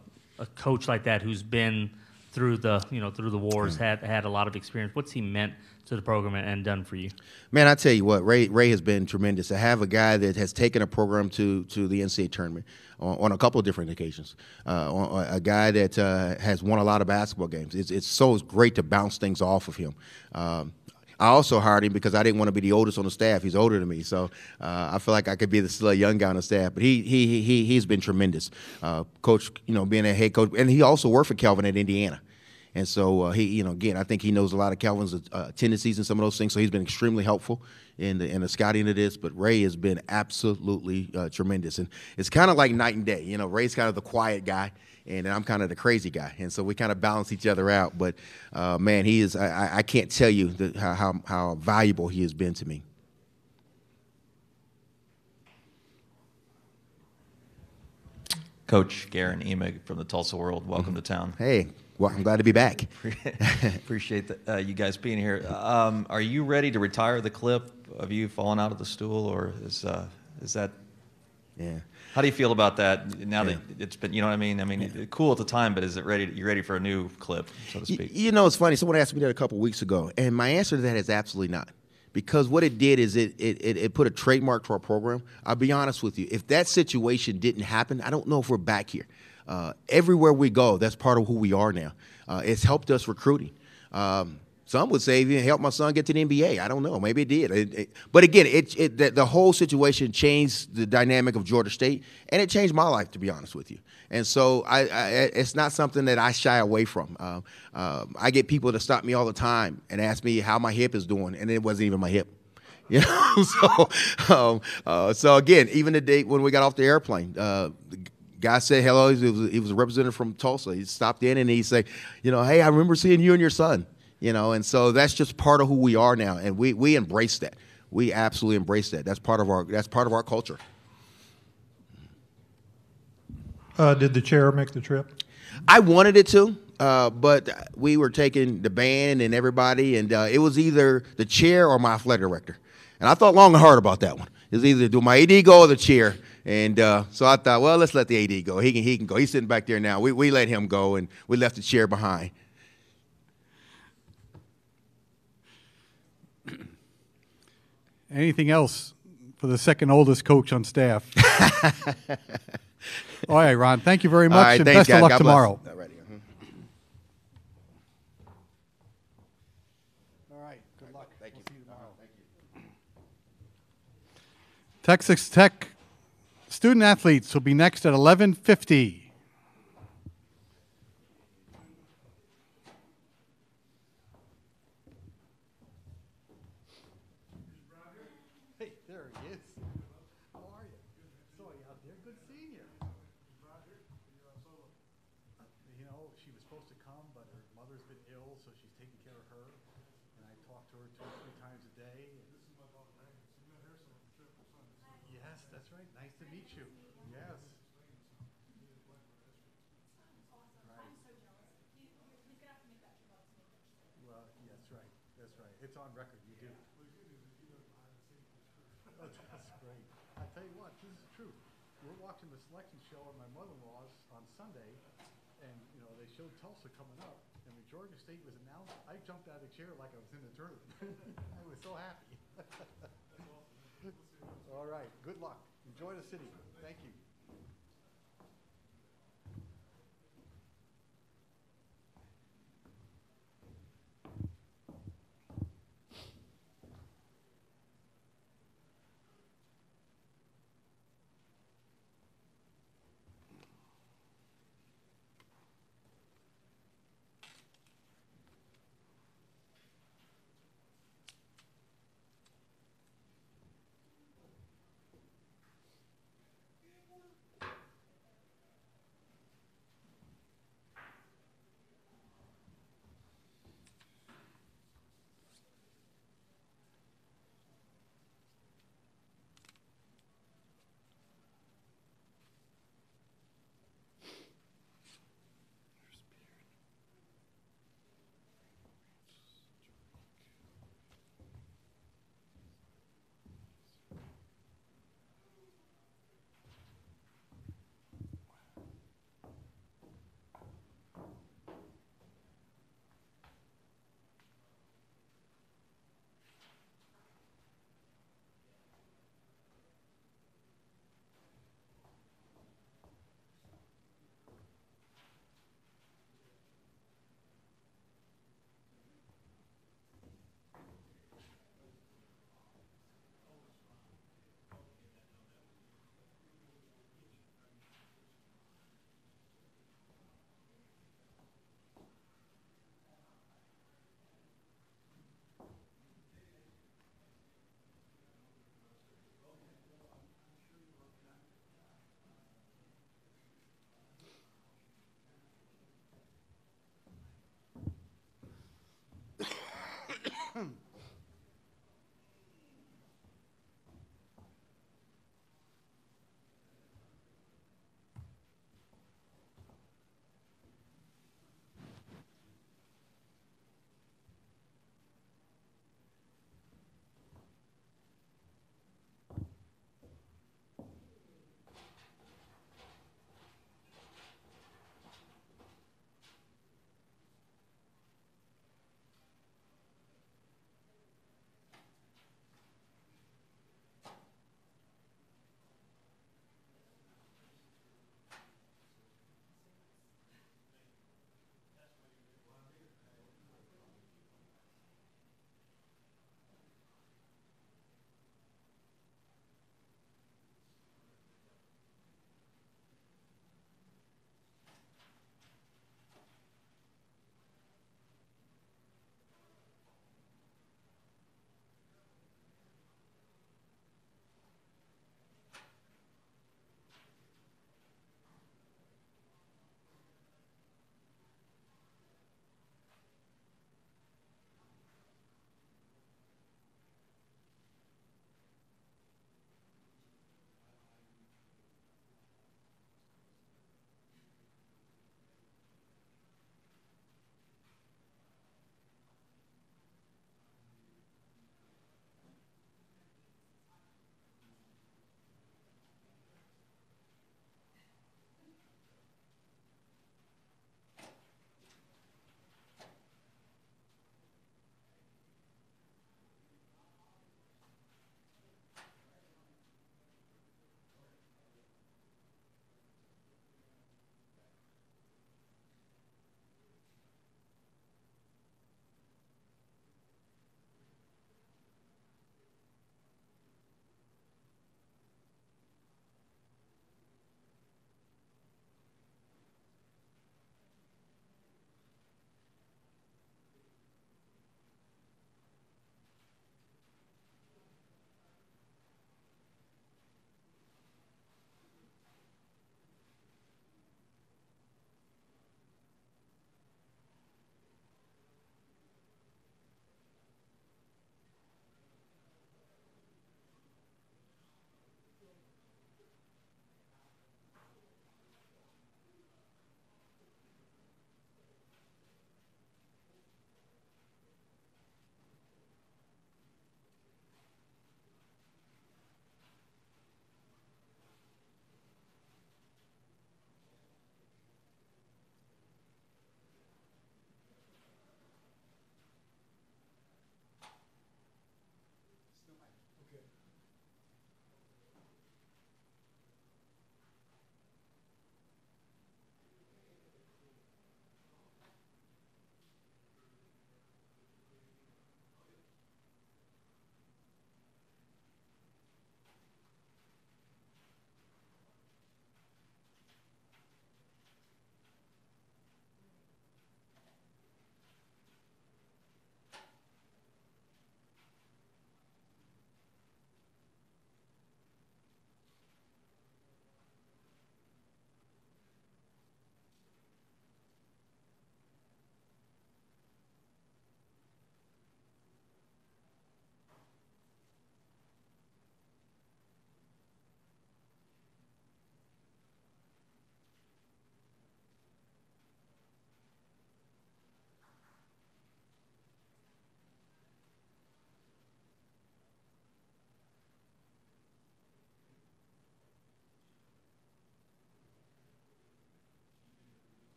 coach like that who's been through the wars, had a lot of experience. What's he meant to the program and done for you? Man, I tell you what, Ray has been tremendous. To have a guy that has taken a program to the NCAA tournament on a couple of different occasions, a guy that has won a lot of basketball games. It's so great to bounce things off of him. I also hired him because I didn't want to be the oldest on the staff. He's older than me, so I feel like I could be still a young guy on the staff. But he's been tremendous, coach. Being a head coach, and he also worked for Calvin at Indiana. And so again, I think he knows a lot of Calvin's tendencies and some of those things. So he's been extremely helpful in the scouting of this. But Ray has been absolutely tremendous, and it's kind of like night and day. Ray's kind of the quiet guy, and I'm kind of the crazy guy, and so we kind of balance each other out. But man, he is. I can't tell you how valuable he has been to me. Coach Garen Emig from the Tulsa World, welcome to town. Hey, well, I'm glad to be back. Appreciate you guys being here. Are you ready to retire the clip of you falling out of the stool, or is that? Yeah. How do you feel about that now that it's been? You know what I mean? I mean, cool at the time, but is it ready? You ready for a new clip, so to speak? It's funny. Someone asked me that a couple weeks ago, and my answer to that is absolutely not. Because what it did is it put a trademark to our program. I'll be honest with you. If that situation didn't happen, I don't know if we're back here. Everywhere we go, that's part of who we are now. It's helped us recruiting. Some would say it helped my son get to the NBA. I don't know. Maybe it did. But again, the whole situation changed the dynamic of Georgia State, and it changed my life, to be honest with you. And so it's not something that I shy away from. I get people to stop me all the time and ask me how my hip is doing, and it wasn't even my hip. So again, even the day when we got off the airplane, the guy said hello. He was a representative from Tulsa. He stopped in and he said, hey, I remember seeing you and your son. And so that's just part of who we are now, and we embrace that. We absolutely embrace that. That's part of our culture. Did the chair make the trip? I wanted it to, but we were taking the band and everybody, and it was either the chair or my athletic director. And I thought long and hard about that one. It was either do my AD go or the chair. And so I thought, well, let's let the AD go. He can go. He's sitting back there now. We let him go, and we left the chair behind. Anything else for the second oldest coach on staff? All right, Ron. Thank you very much, right, and thanks, best guys. of luck God tomorrow. Bless. All right. right. Good luck. Thank you. See you tomorrow. Thank you. Texas Tech student athletes will be next at 11:50. Hey, there he is. How are you? Saw you out there. Good seeing you. You know, she was supposed to come, but her mother's been ill, so she's taking care of her. And I talk to her 2 or 3 times a day. Yes, that's right. Nice to meet you. Yes. Well, that's right. That's right. It's on record. You do. Oh, that's great. I tell you what, this is true. We're watching the selection show at my mother-in-law's on Sunday, and you know they showed Tulsa coming up, and when Georgia State was announced, I jumped out of the chair like I was in the tournament. I was so happy. All right. Good luck. Enjoy the city. Thank you.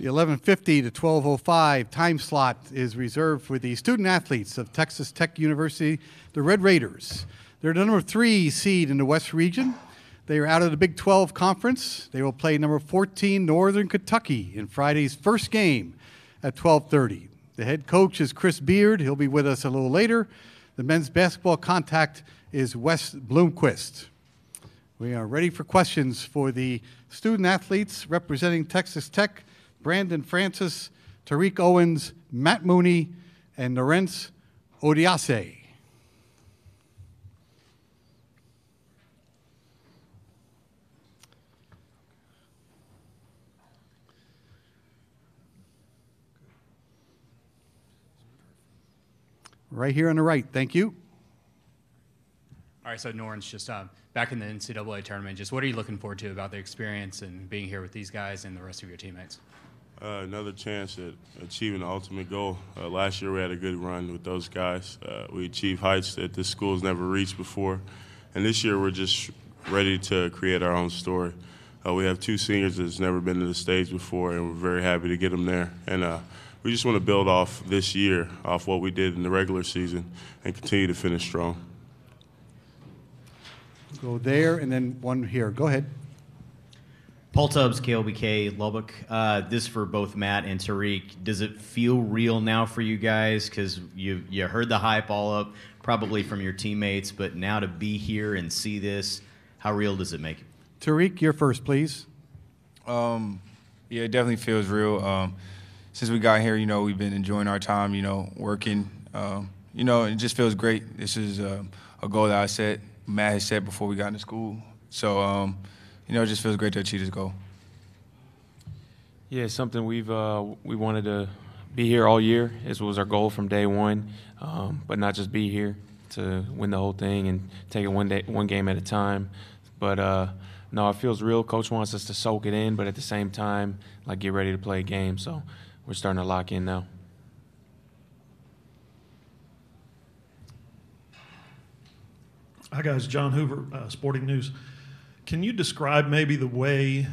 The 11:50 to 12:05 time slot is reserved for the student athletes of Texas Tech University, the Red Raiders. They're the number 3 seed in the West region. They are out of the Big 12 Conference. They will play number 14 Northern Kentucky in Friday's first game at 12:30. The head coach is Chris Beard. He'll be with us a little later. The men's basketball contact is Wes Bloomquist. We are ready for questions for the student athletes representing Texas Tech: Brandon Francis, Tariq Owens, Matt Mooney, and Lorenz Odiase. Right here on the right. Thank you. All right, so Norrance, just back in the NCAA tournament, just what are you looking forward to about the experience and being here with these guys and the rest of your teammates? Another chance at achieving the ultimate goal. Last year we had a good run with those guys. We achieved heights that this school's never reached before. And this year we're just ready to create our own story. We have 2 seniors that's never been to the stage before, and we're very happy to get them there. And we just want to build off this year, off what we did in the regular season, and continue to finish strong. Go there, and then one here. Go ahead. Paul Tubbs, KLBK, Lubbock. This for both Matt and Tariq. Does it feel real now for you guys? Because you heard the hype all up, probably from your teammates, but now to be here and see this, how real does it make it? Tariq, you're first, please. Yeah, it definitely feels real. Since we got here, we've been enjoying our time, working. It just feels great. This is a goal that Matt has set before we got into school. So, it just feels great to achieve this goal. Yeah, it's something we wanted to be here all year. This was our goal from day one, but not just be here to win the whole thing and take it one game at a time. But no, it feels real. Coach wants us to soak it in, but at the same time, get ready to play a game. So we're starting to lock in now. Hi, guys. John Hoover, Sporting News. Can you describe maybe the way,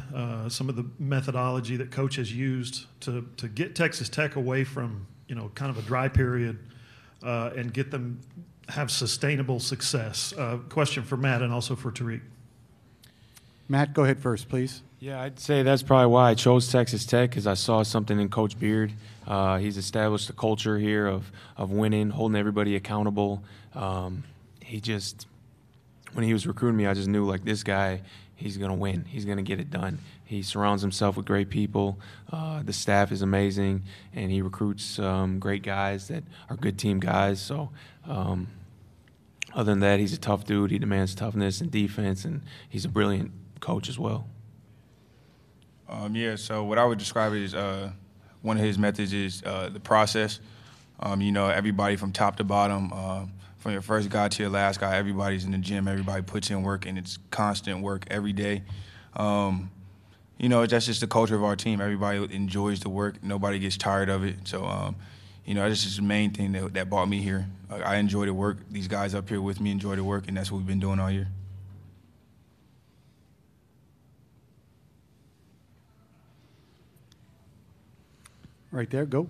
some of the methodology that Coach has used to get Texas Tech away from, kind of a dry period and get them have sustainable success? Question for Matt and also for Tariq. Matt, go ahead first, please. Yeah, I'd say that's probably why I chose Texas Tech, because I saw something in Coach Beard. He's established a culture here of winning, holding everybody accountable. When he was recruiting me, I just knew, this guy, he's going to win. He's going to get it done. He surrounds himself with great people. The staff is amazing, and he recruits great guys that are good team guys. So other than that, he's a tough dude. He demands toughness and defense, and he's a brilliant coach as well. So what I would describe is one of his methods is the process. Everybody from top to bottom, from your first guy to your last guy, everybody's in the gym. Everybody puts in work, and it's constant work every day. That's just the culture of our team. Everybody enjoys the work. Nobody gets tired of it. So, that's just the main thing that brought me here. I enjoy the work. These guys up here with me enjoy the work, and that's what we've been doing all year. Right there, go.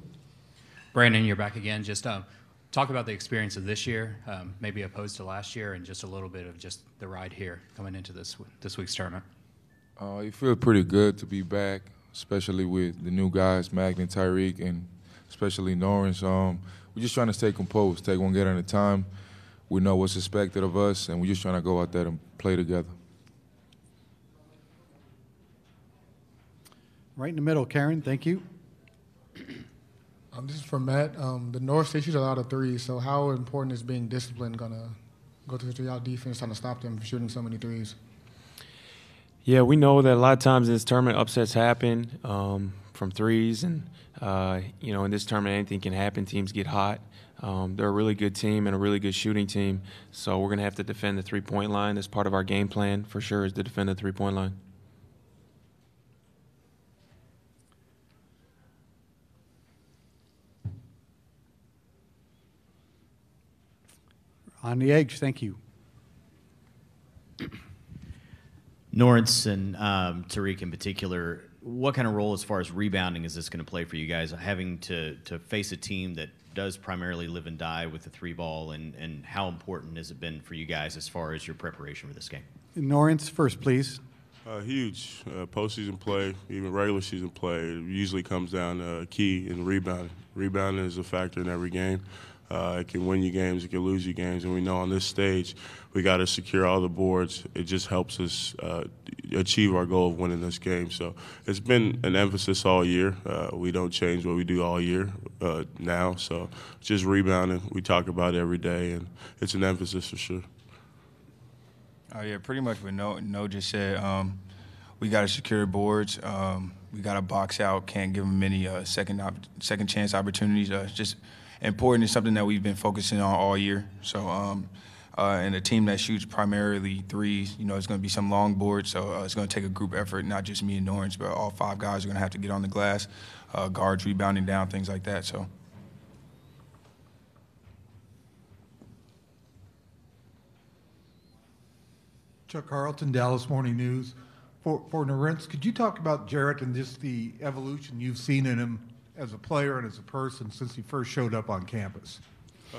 Brandon, you're back again. Just talk about the experience of this year, maybe opposed to last year, and just a little bit of just the ride here coming into this week's tournament. It feels pretty good to be back, especially with the new guys, Mac and Tariq, and especially Norrance. We're just trying to stay composed, take one game at a time. We know what's expected of us, and we're just trying to go out there and play together. Right in the middle, Karen. Thank you. This is for Matt. The North State shoots a lot of threes, so how important is being disciplined going to go to y'all defense trying to stop them from shooting so many threes? Yeah, we know that a lot of times in this tournament upsets happen from threes, and in this tournament anything can happen. Teams get hot. They're a really good team and a really good shooting team, so we're going to have to defend the three-point line. That's part of our game plan for sure, is to defend the three-point line. On the edge, thank you. Norrance and Tariq in particular, what kind of role as far as rebounding is this going to play for you guys, having to face a team that does primarily live and die with the three ball, and how important has it been for you guys as far as your preparation for this game? Norrance first, please. Huge. Postseason play, even regular season play, it usually comes down to key in rebounding. Rebounding is a factor in every game. It can win you games, it can lose you games, and we know on this stage we got to secure all the boards. It just helps us achieve our goal of winning this game. So it's been an emphasis all year. We don't change what we do all year now. So just rebounding, we talk about it every day, and it's an emphasis for sure. Yeah, pretty much what No just said. We got to secure boards. We got to box out. Can't give them any second chance opportunities. It's just important. It's something that we've been focusing on all year. So, and a team that shoots primarily threes, it's going to be some long boards. So it's going to take a group effort, not just me and Norrance, but all 5 guys are going to have to get on the glass, guards rebounding down, things like that. So. Chuck Carlton, Dallas Morning News. For Norrance, could you talk about Jarrett and just the evolution you've seen in him as a player and as a person since he first showed up on campus?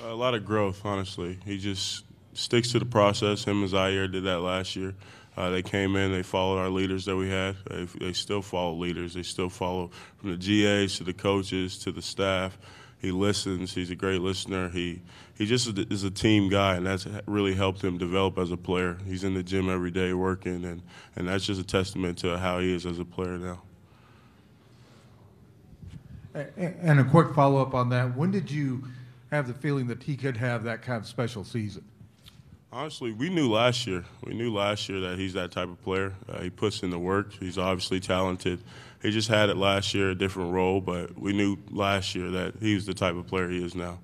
A lot of growth, honestly. He just sticks to the process. Him and Zaire did that last year. They came in, they followed our leaders that we had. They still follow leaders. They still follow from the GAs to the coaches to the staff. He listens. He's a great listener. He just is a team guy, and that's really helped him develop as a player. He's in the gym every day working, and that's just a testament to how he is as a player now. And a quick follow-up on that. When did you have the feeling that he could have that kind of special season? Honestly, we knew last year. We knew last year that he's that type of player. He puts in the work. He's obviously talented. He just had it last year, a different role, but we knew last year that he was the type of player he is now.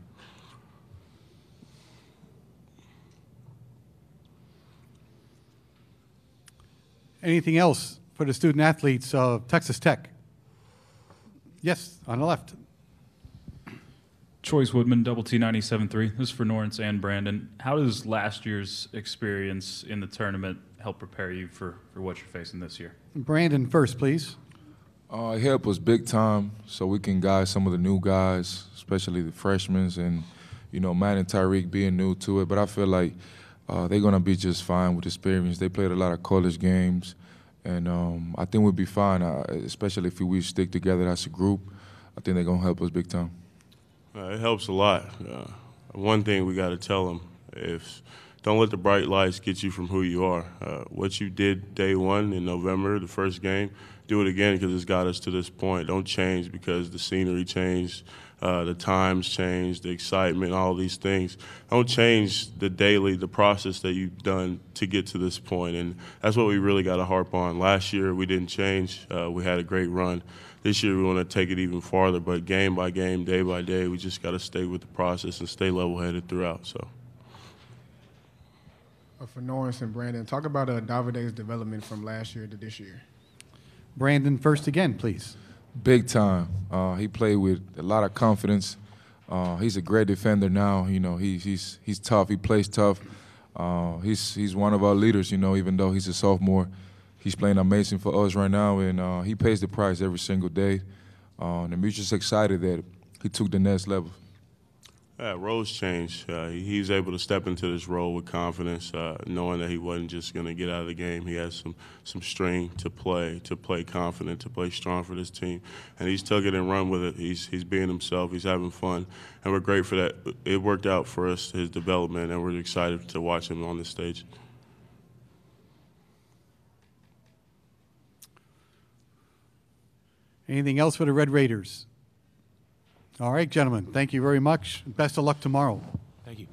Anything else for the student athletes of Texas Tech? Yes, on the left. Choice Woodman, Double T 97.3. This is for Norrance and Brandon. How does last year's experience in the tournament help prepare you for what you're facing this year? Brandon first, please. It helped us big time so we can guide some of the new guys, especially the freshmen, and, Matt and Tyreek being new to it. But I feel like they're going to be just fine with experience. They played a lot of college games, and I think we'll be fine, especially if we stick together as a group. I think they're going to help us big time. It helps a lot. One thing we got to tell them don't let the bright lights get you from who you are. What you did day one in November, the first game, do it again because it's got us to this point. Don't change because the scenery changed, the times changed, the excitement, all these things. Don't change the process that you've done to get to this point. And that's what we really got to harp on. Last year, we didn't change. We had a great run. This year, we want to take it even farther, but game by game, day by day, we just got to stay with the process and stay level-headed throughout. So. For Norrance and Brandon, talk about Davide's development from last year to this year. Brandon first again, please. Big time. He played with a lot of confidence. He's a great defender now. He's tough. He plays tough. He's one of our leaders. Even though he's a sophomore, he's playing amazing for us right now, and he pays the price every single day. And we're just excited that he took the next level. Yeah, roles changed. He was able to step into this role with confidence, knowing that he wasn't just going to get out of the game. He has some string to play confident, to play strong for this team. And he's took it and run with it. He's being himself. He's having fun. And we're great for that. It worked out for us, his development, and we're excited to watch him on this stage. Anything else for the Red Raiders? All right, gentlemen, thank you very much. Best of luck tomorrow. Thank you.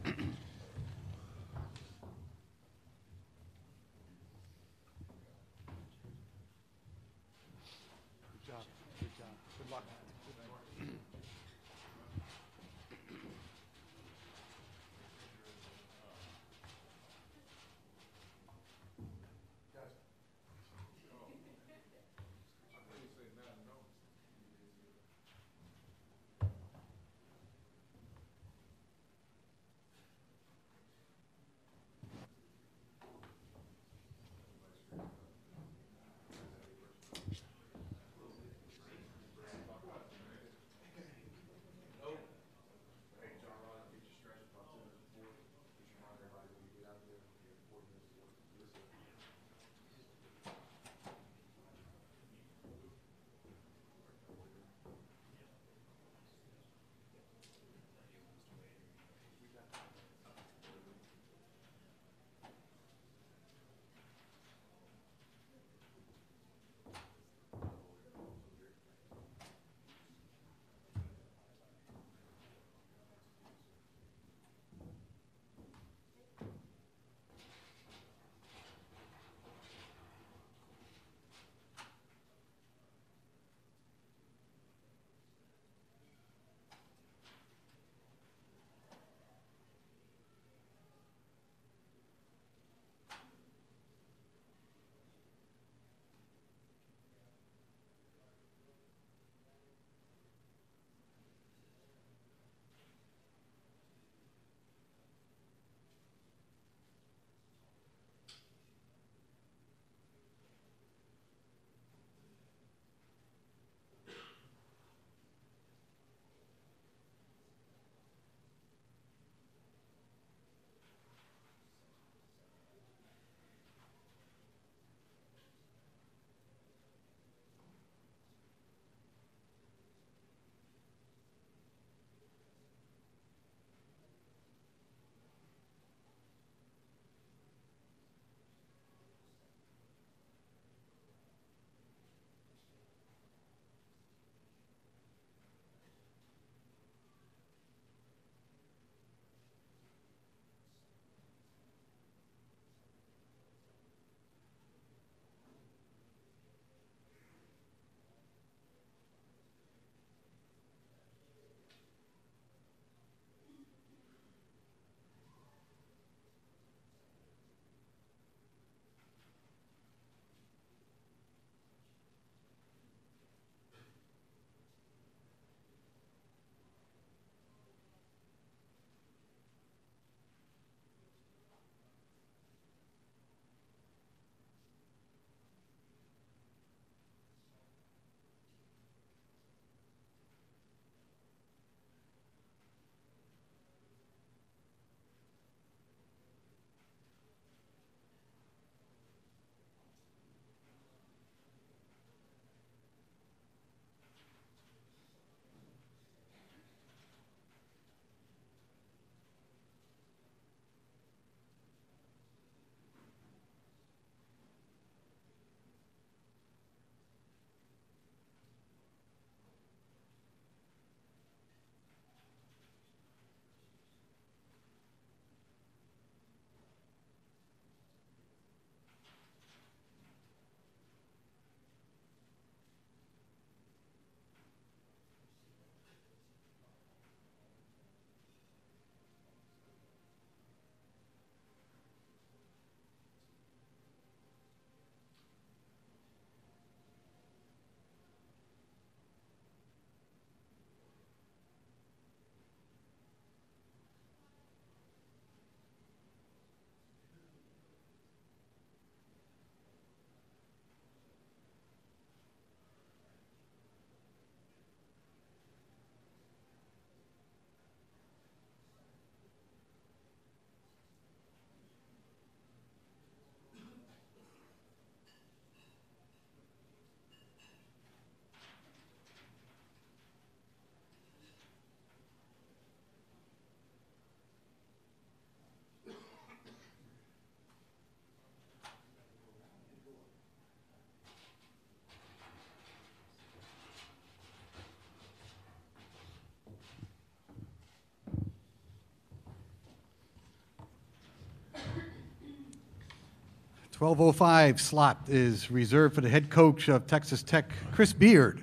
12:05 slot is reserved for the head coach of Texas Tech, Chris Beard.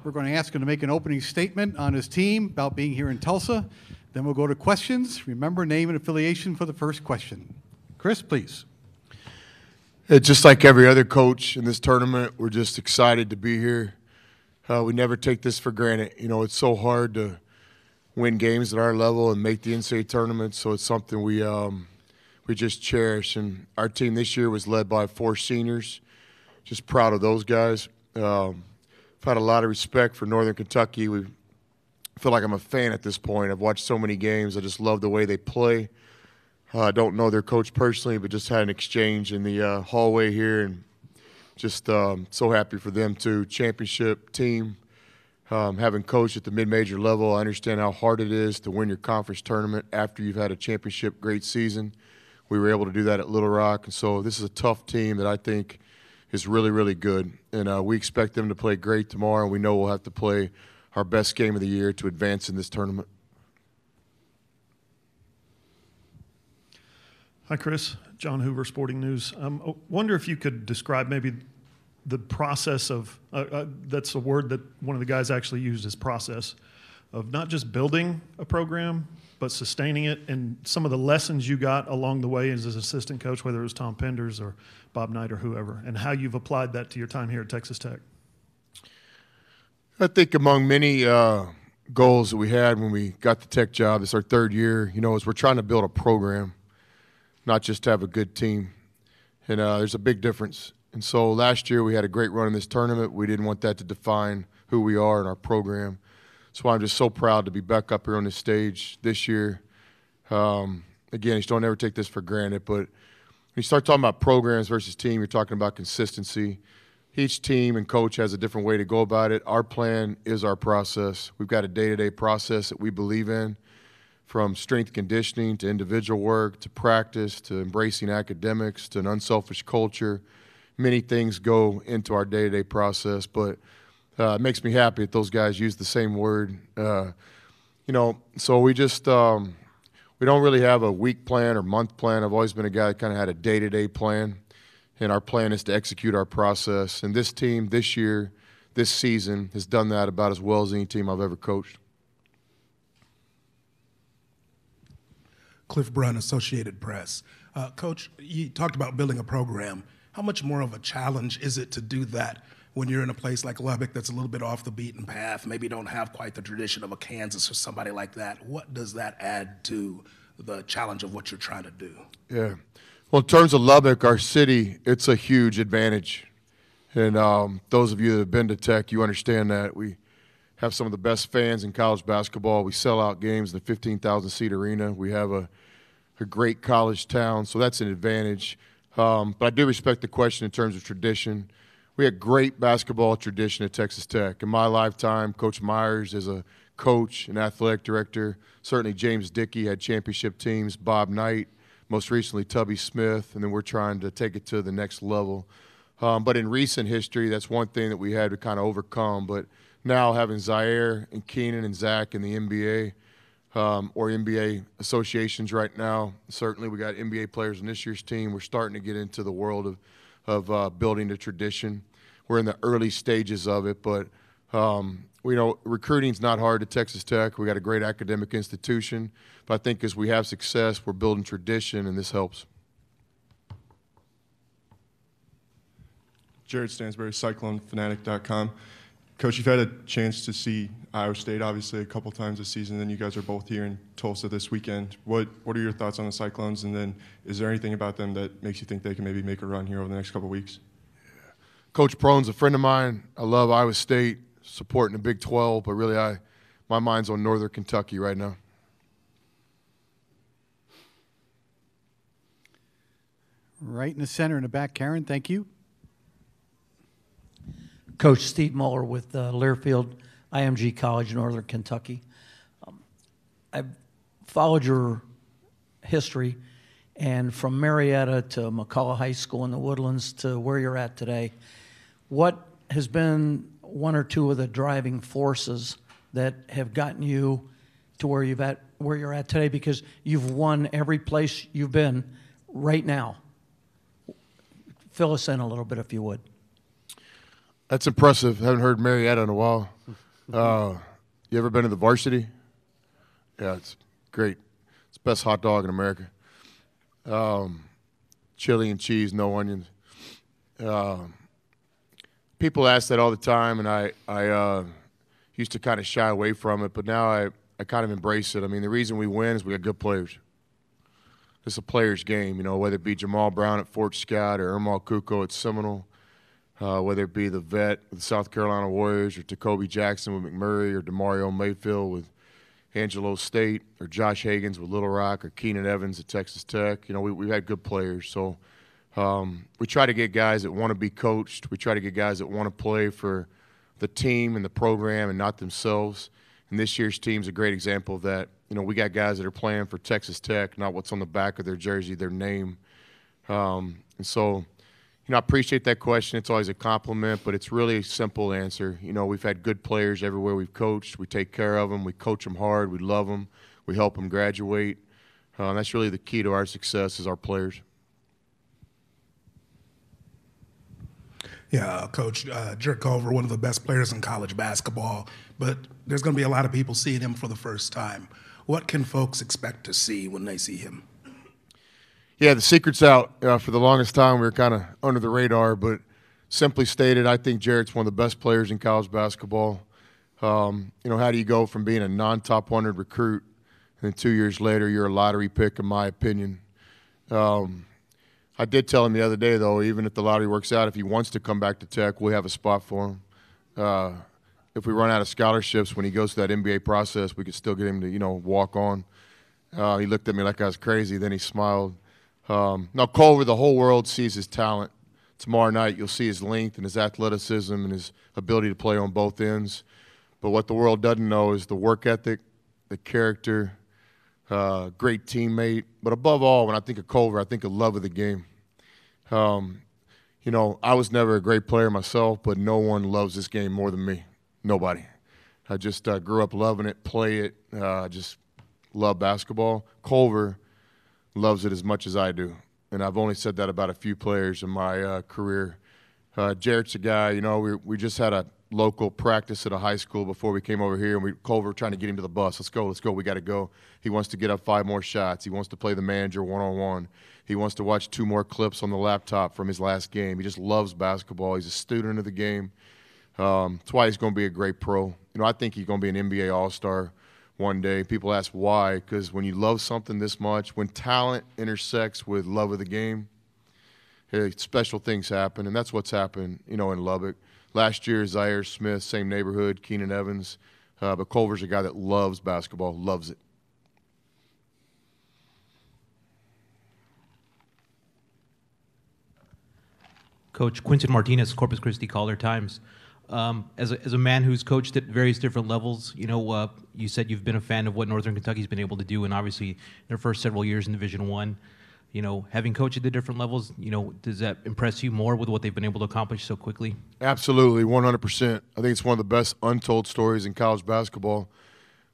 We're going to ask him to make an opening statement on his team about being here in Tulsa. Then we'll go to questions. Remember, name and affiliation for the first question. Chris, please. Just like every other coach in this tournament, we're just excited to be here. We never take this for granted. You know, it's so hard to win games at our level and make the NCAA tournament, so it's something we just cherish. And our team this year was led by 4 seniors. Just proud of those guys. I've had a lot of respect for Northern Kentucky. I feel like I'm a fan at this point. I've watched so many games. I just love the way they play. I don't know their coach personally, but just had an exchange in the hallway here, and just so happy for them too. Championship team, having coached at the mid-major level, I understand how hard it is to win your conference tournament after you've had a championship great season. We were able to do that at Little Rock, and so this is a tough team that I think is really, really good. And we expect them to play great tomorrow, and we know we'll have to play our best game of the year to advance in this tournament. Hi, Chris. John Hoover, Sporting News. I wonder if you could describe maybe the process of, that's a word that one of the guys actually used, is process, of not just building a program, but sustaining it, and some of the lessons you got along the way as an assistant coach, whether it was Tom Penders or Bob Knight or whoever, and how you've applied that to your time here at Texas Tech. I think among many goals that we had when we got the Tech job, it's our 3rd year, you know, is we're trying to build a program, not just to have a good team. And there's a big difference. And so last year we had a great run in this tournament. We didn't want that to define who we are in our program. So I'm just so proud to be back up here on this stage this year. Again, you don't ever take this for granted, but when you start talking about programs versus team, you're talking about consistency. Each team and coach has a different way to go about it. Our plan is our process. We've got a day-to-day process that we believe in, from strength conditioning to individual work to practice to embracing academics to an unselfish culture. Many things go into our day-to-day process, but it makes me happy that those guys use the same word. You know, so we just we don't really have a week plan or month plan. I've always been a guy that kind of had a day-to-day plan, and our plan is to execute our process. And this team this year, this season, has done that about as well as any team I've ever coached. Cliff Brunn, Associated Press. Coach, you talked about building a program. How much more of a challenge is it to do that when you're in a place like Lubbock that's a little bit off the beaten path, maybe don't have quite the tradition of a Kansas or somebody like that? What does that add to the challenge of what you're trying to do? Yeah. Well, in terms of Lubbock, our city, it's a huge advantage. And those of you that have been to Tech, you understand that. We have some of the best fans in college basketball. We sell out games in the 15,000-seat arena. We have a great college town, so that's an advantage. But I do respect the question in terms of tradition. We had great basketball tradition at Texas Tech. In my lifetime, Coach Myers is a coach and athletic director. Certainly James Dickey had championship teams, Bob Knight, most recently Tubby Smith, and then we're trying to take it to the next level. But in recent history, that's one thing that we had to kind of overcome. But now having Zaire and Keenan and Zach in the NBA, or NBA associations right now, certainly we got NBA players in this year's team. We're starting to get into the world of building a tradition. We're in the early stages of it, but we know recruiting's not hard at Texas Tech. We got a great academic institution, but I think as we have success, we're building tradition, and this helps. Jared Stansberry, CycloneFanatic.com. Coach, you've had a chance to see Iowa State, obviously, a couple times this season, and you guys are both here in Tulsa this weekend. What are your thoughts on the Cyclones, and then is there anything about them that makes you think they can maybe make a run here over the next couple of weeks? Coach Prohn's a friend of mine. I love Iowa State, supporting the Big 12, but really my mind's on Northern Kentucky right now. Right in the center in the back, Karen, thank you. Coach Steve Muller with Learfield IMG College, Northern Kentucky. I've followed your history, and from Marietta to McCullough High School in the Woodlands to where you're at today, what has been one or two of the driving forces that have gotten you to where you're at today? Because you've won every place you've been right now. fill us in a little bit if you would. That's impressive. Haven't heard Marietta in a while. You ever been to the Varsity? Yeah, it's great. It's the best hot dog in America. Chili and cheese, no onions. People ask that all the time, and I used to kind of shy away from it, but now I kind of embrace it. I mean, the reason we win is we got good players. It's a player's game, you know, whether it be Jamal Brown at Fort Scott or Ermal Kuko at Seminole, whether it be the vet with the South Carolina Warriors or Jacoby Jackson with McMurray or DeMario Mayfield with Angelo State or Josh Higgins with Little Rock or Keenan Evans at Texas Tech. You know, we've had good players. So we try to get guys that want to be coached. We try to get guys that want to play for the team and the program and not themselves. And this year's team's a great example of that. You know, we got guys that are playing for Texas Tech, not what's on the back of their jersey, their name. And so, you know, I appreciate that question. It's always a compliment, but it's really a simple answer. You know, we've had good players everywhere we've coached. We take care of them. We coach them hard. We love them. We help them graduate. And that's really the key to our success is our players. Yeah, Coach Jarrett Culver, one of the best players in college basketball, but there's going to be a lot of people seeing him for the first time. What can folks expect to see when they see him? Yeah, the secret's out. For the longest time, we were kind of under the radar, but simply stated, I think Jarrett's one of the best players in college basketball. You know, how do you go from being a non-top 100 recruit and then 2 years later you're a lottery pick, in my opinion? I did tell him the other day, though, even if the lottery works out, if he wants to come back to Tech, we'll have a spot for him. If we run out of scholarships when he goes through that NBA process, we could still get him to, you know, walk on. He looked at me like I was crazy. Then he smiled. Now, Culver, the whole world sees his talent. Tomorrow night, you'll see his length and his athleticism and his ability to play on both ends. But what the world doesn't know is the work ethic, the character, great teammate. But above all, when I think of Culver, I think of love of the game. You know, I was never a great player myself, but no one loves this game more than me. Nobody. I just grew up loving it, play it, just love basketball. Culver loves it as much as I do, and I've only said that about a few players in my career. Jarrett's a guy, you know, we just had a local practice at a high school before we came over here, and Culver trying to get him to the bus. Let's go, we got to go. He wants to get up 5 more shots. He wants to play the manager one-on-one. He wants to watch 2 more clips on the laptop from his last game. He just loves basketball. He's a student of the game. That's why he's going to be a great pro. You know, I think he's going to be an NBA All-Star one day. People ask why, because when you love something this much, when talent intersects with love of the game, special things happen, and that's what's happened, you know, in Lubbock. Last year, Zaire Smith, same neighborhood, Keenan Evans, but Culver's a guy that loves basketball, loves it. Coach Quinton Martinez, Corpus Christi Caller-Times. As a man who's coached at various different levels, you know, you said you've been a fan of what Northern Kentucky's been able to do, and obviously their first several years in Division I. You know, having coached at the different levels, you know, does that impress you more with what they've been able to accomplish so quickly? Absolutely, 100%. I think it's one of the best untold stories in college basketball.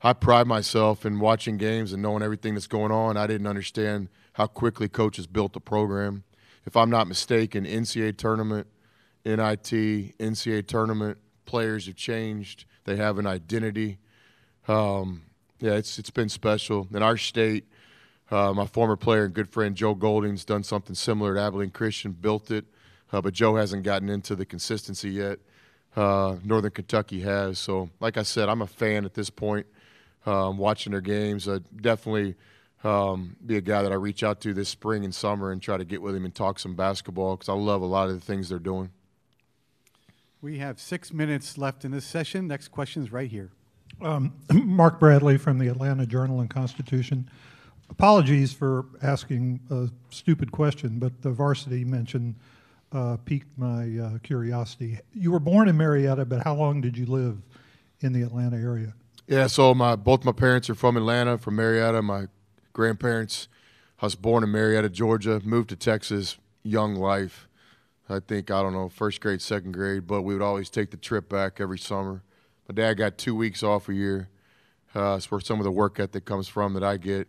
I pride myself in watching games and knowing everything that's going on. I didn't understand how quickly coaches built the program. If I'm not mistaken, NCAA tournament, NIT, NCAA tournament, players have changed. They have an identity. Yeah, it's been special. In our state, my former player and good friend Joe Golding's done something similar at Abilene Christian, built it, but Joe hasn't gotten into the consistency yet. Northern Kentucky has. So, like I said, I'm a fan at this point, watching their games. Definitely be a guy that I reach out to this spring and summer and try to get with him and talk some basketball because I love a lot of the things they're doing. We have 6 minutes left in this session. Next question is right here. Mark Bradley from the Atlanta Journal and Constitution. Apologies for asking a stupid question, but the varsity mention piqued my curiosity. You were born in Marietta, but how long did you live in the Atlanta area? Yeah, so both my parents are from Atlanta, from Marietta. My grandparents, I was born in Marietta, Georgia, moved to Texas, young life. I think, I don't know, first grade, second grade, but we would always take the trip back every summer. My dad got 2 weeks off a year. That's where some of the work ethic comes from that I get.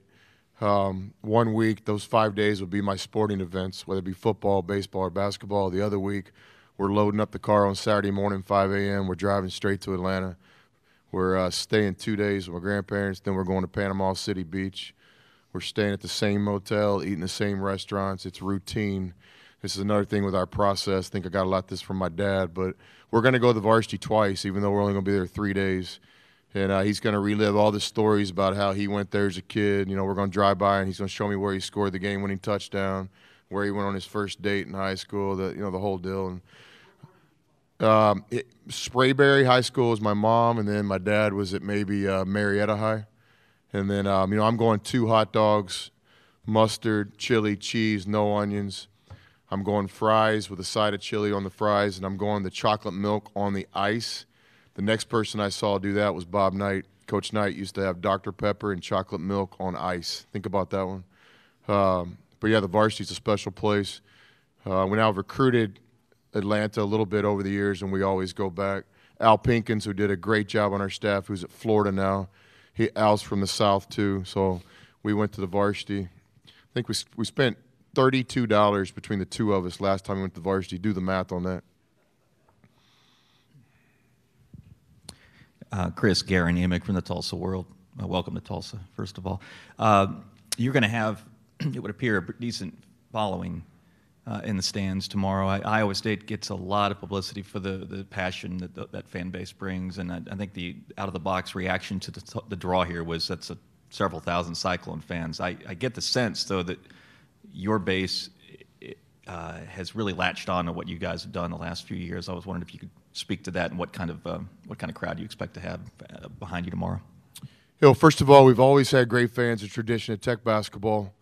1 week, those 5 days would be my sporting events, whether it be football, baseball, or basketball. The other week, we're loading up the car on Saturday morning, 5 a.m. We're driving straight to Atlanta. We're staying 2 days with my grandparents. Then we're going to Panama City Beach. We're staying at the same motel, eating the same restaurants. It's routine. This is another thing with our process. I think I got a lot of this from my dad, but we're going to go to the varsity twice, even though we're only going to be there 3 days. And he's going to relive all the stories about how he went there as a kid. You know, we're going to drive by, and he's going to show me where he scored the game-winning touchdown, where he went on his first date in high school, the whole deal. And Sprayberry High School was my mom, and then my dad was at maybe Marietta High. And then, I'm going 2 hot dogs, mustard, chili, cheese, no onions. I'm going fries with a side of chili on the fries, and I'm going the chocolate milk on the ice. The next person I saw do that was Bob Knight. Coach Knight used to have Dr. Pepper and chocolate milk on ice. Think about that one. But, yeah, the varsity's a special place. We now recruited Atlanta a little bit over the years, and we always go back. Al Pinkins, who did a great job on our staff, who's at Florida now. Al's from the South, too, so we went to the varsity. I think we spent $32 between the two of us last time we went to the varsity. Do the math on that. Chris Garanimic from the Tulsa World. Welcome to Tulsa, first of all. You're going to have, it would appear, a decent following in the stands tomorrow. Iowa State gets a lot of publicity for the passion that fan base brings, and I think the out-of-the-box reaction to the draw here was that's several thousand Cyclone fans. I get the sense, though, that your base has really latched on to what you guys have done the last few years. I was wondering if you could speak to that and what kind of crowd you expect to have behind you tomorrow. First of all, we've always had great fans of tradition at Tech basketball.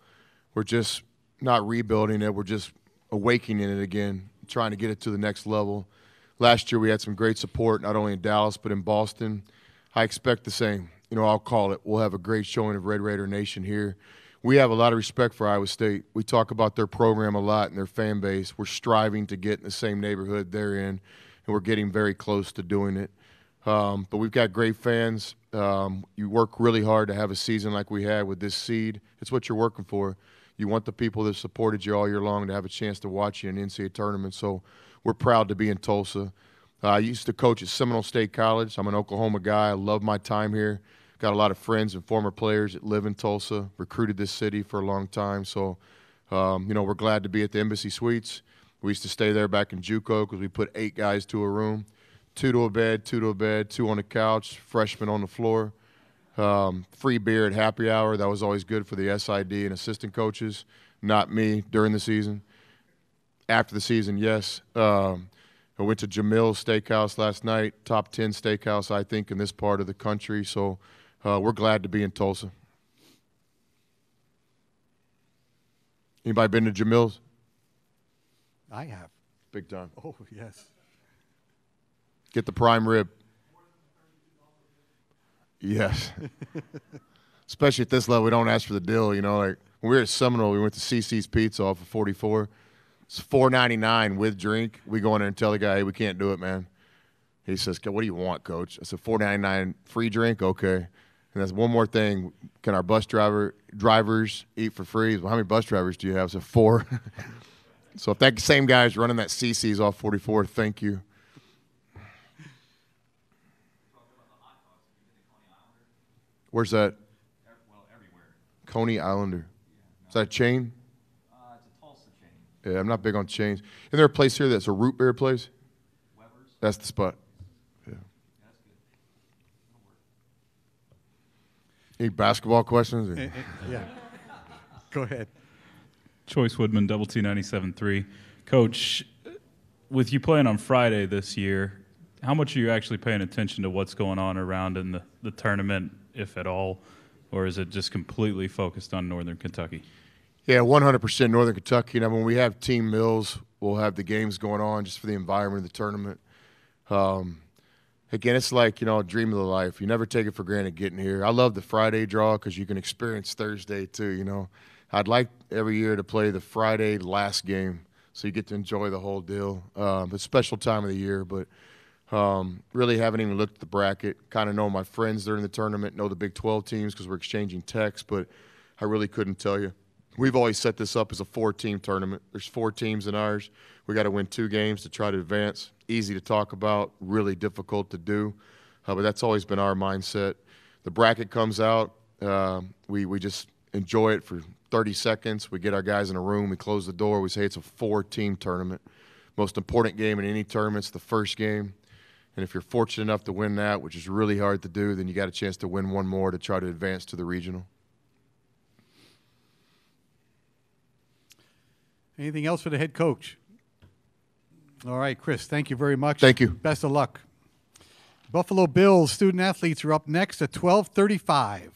We're just not rebuilding it. We're just awakening it again, trying to get it to the next level. Last year we had some great support, not only in Dallas but in Boston. I expect the same. I'll call it. We'll have a great showing of Red Raider Nation here. We have a lot of respect for Iowa State. We talk about their program a lot and their fan base. We're striving to get in the same neighborhood they're in, and we're getting very close to doing it. But we've got great fans. You work really hard to have a season like we had with this seed. It's what you're working for. You want the people that supported you all year long to have a chance to watch you in an NCAA tournament. So we're proud to be in Tulsa. I used to coach at Seminole State College. I'm an Oklahoma guy. I love my time here. Got a lot of friends and former players that live in Tulsa. Recruited this city for a long time. So, we're glad to be at the Embassy Suites. We used to stay there back in JUCO because we put 8 guys to a room, 2 to a bed, 2 on the couch, freshmen on the floor. Free beer at happy hour. That was always good for the SID and assistant coaches, not me during the season. After the season, yes. I went to Jamil's Steakhouse last night, top 10 steakhouse, I think, in this part of the country. So we're glad to be in Tulsa. Anybody been to Jamil's? I have. Big time. Oh, yes. Get the prime rib. Yes. Especially at this level, we don't ask for the deal, Like when we were at Seminole, we went to CC's Pizza off of 44. It's $4.99 with drink. We go in there and tell the guy, hey, we can't do it, man. He says, what do you want, coach? I said, $4.99 free drink? Okay. And that's one more thing. Can our bus drivers eat for free? Well, how many bus drivers do you have? I said, 4. So if that same guy is running that CC's off 44, thank you. Where's that? Well, everywhere. Coney Islander. Is that a chain? It's a Tulsa chain. Yeah, I'm not big on chains. Isn't there a place here that's a root beer place? Weber's. That's the spot. Yeah. That's good. Any basketball questions? Yeah. Go ahead. Choice Woodman, Double T 97.3. Coach, with you playing on Friday this year, how much are you actually paying attention to what's going on around in the tournament, if at all, or is it just completely focused on Northern Kentucky? Yeah, 100% Northern Kentucky. When we have team mills, we'll have the games going on just for the environment of the tournament. Again, it's like, a dream of the life. You never take it for granted getting here. I love the Friday draw because you can experience Thursday too, I'd like every year to play the Friday last game so you get to enjoy the whole deal. It's a special time of the year, but really haven't even looked at the bracket. Kind of know my friends during the tournament, know the Big 12 teams because we're exchanging texts, but I really couldn't tell you. We've always set this up as a 4-team tournament. There's 4 teams in ours. We got to win 2 games to try to advance. Easy to talk about, really difficult to do, but that's always been our mindset. The bracket comes out. We just enjoy it for 30 seconds. We get our guys in a room. We close the door. We say it's a 4-team tournament. Most important game in any tournament is the first game. And if you're fortunate enough to win that, which is really hard to do, then you got a chance to win one more to try to advance to the regional. Anything else for the head coach? All right, Chris, thank you very much. Thank you. Best of luck. Buffalo Bills student athletes are up next at 12:35.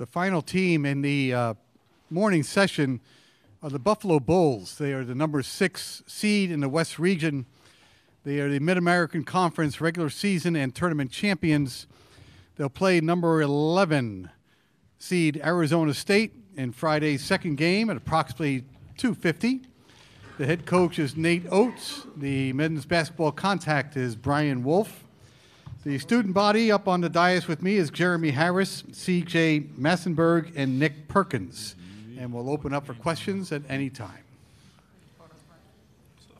The final team in the morning session are the Buffalo Bulls. They are the number 6 seed in the West Region. They are the Mid-American Conference regular season and tournament champions. They'll play number 11 seed Arizona State in Friday's second game at approximately 2:50. The head coach is Nate Oates. The men's basketball contact is Brian Wolf. The student body up on the dais with me is Jeremy Harris, C.J. Massenberg, and Nick Perkins. And we'll open up for questions at any time.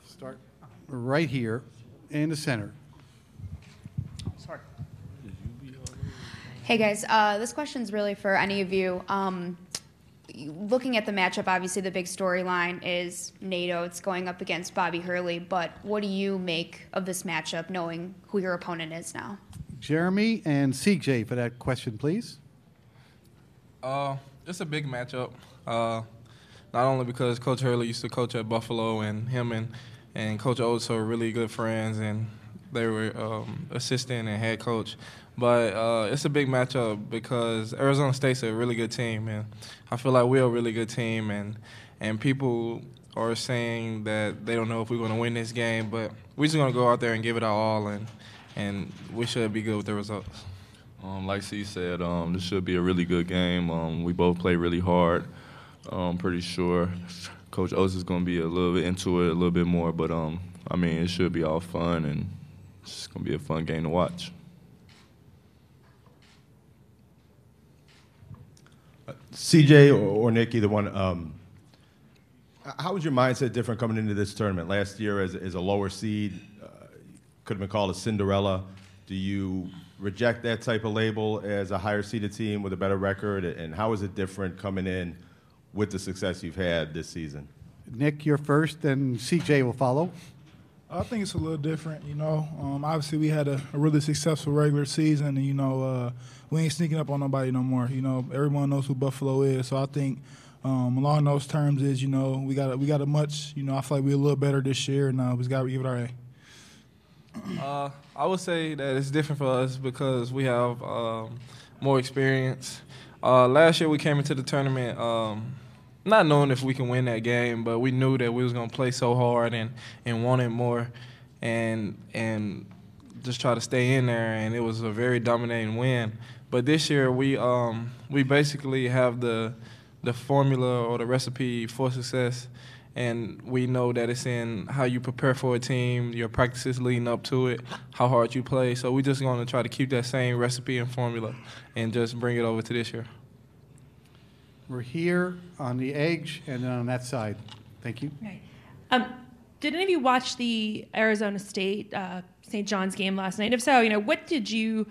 Start right here in the center. Sorry. Hey guys, this question's really for any of you. Looking at the matchup, obviously the big storyline is Nate Oates going up against Bobby Hurley, but what do you make of this matchup knowing who your opponent is now? Jeremy and CJ for that question, please. It's a big matchup. Not only because Coach Hurley used to coach at Buffalo, and him and Coach Oates are really good friends, and they were assistant and head coach. But it's a big matchup because Arizona State's a really good team, and I feel like we're a really good team, and people are saying that they don't know if we're going to win this game, but we're just going to go out there and give it our all, and we should be good with the results. Like C said, this should be a really good game. We both play really hard. I'm pretty sure Coach Oates is going to be a little bit into it a little bit more, but I mean, it should be all fun, and it's going to be a fun game to watch. CJ or Nick, either one, how was your mindset different coming into this tournament? Last year as a lower seed, could have been called a Cinderella. Do you reject that type of label as a higher seeded team with a better record? And how is it different coming in with the success you've had this season? Nick, you're first, then CJ will follow. I think it's a little different, you know. Obviously, we had a really successful regular season, and, you know, we ain't sneaking up on nobody no more. You know, everyone knows who Buffalo is. So I think along those terms is, you know, we got a much, you know, I feel like we're a little better this year, and we just got to give it our A. I would say that it's different for us because we have more experience. Last year we came into the tournament not knowing if we can win that game, but we knew that we was going to play so hard and wanted more and just try to stay in there, and it was a very dominating win. But this year we basically have the formula or the recipe for success, and we know that it's in how you prepare for a team, your practices leading up to it, how hard you play. So we're just going to try to keep that same recipe and formula and just bring it over to this year. We're here on the edge and then on that side. Thank you. Okay. Did any of you watch the Arizona State St. John's game last night? If so, you know, what did you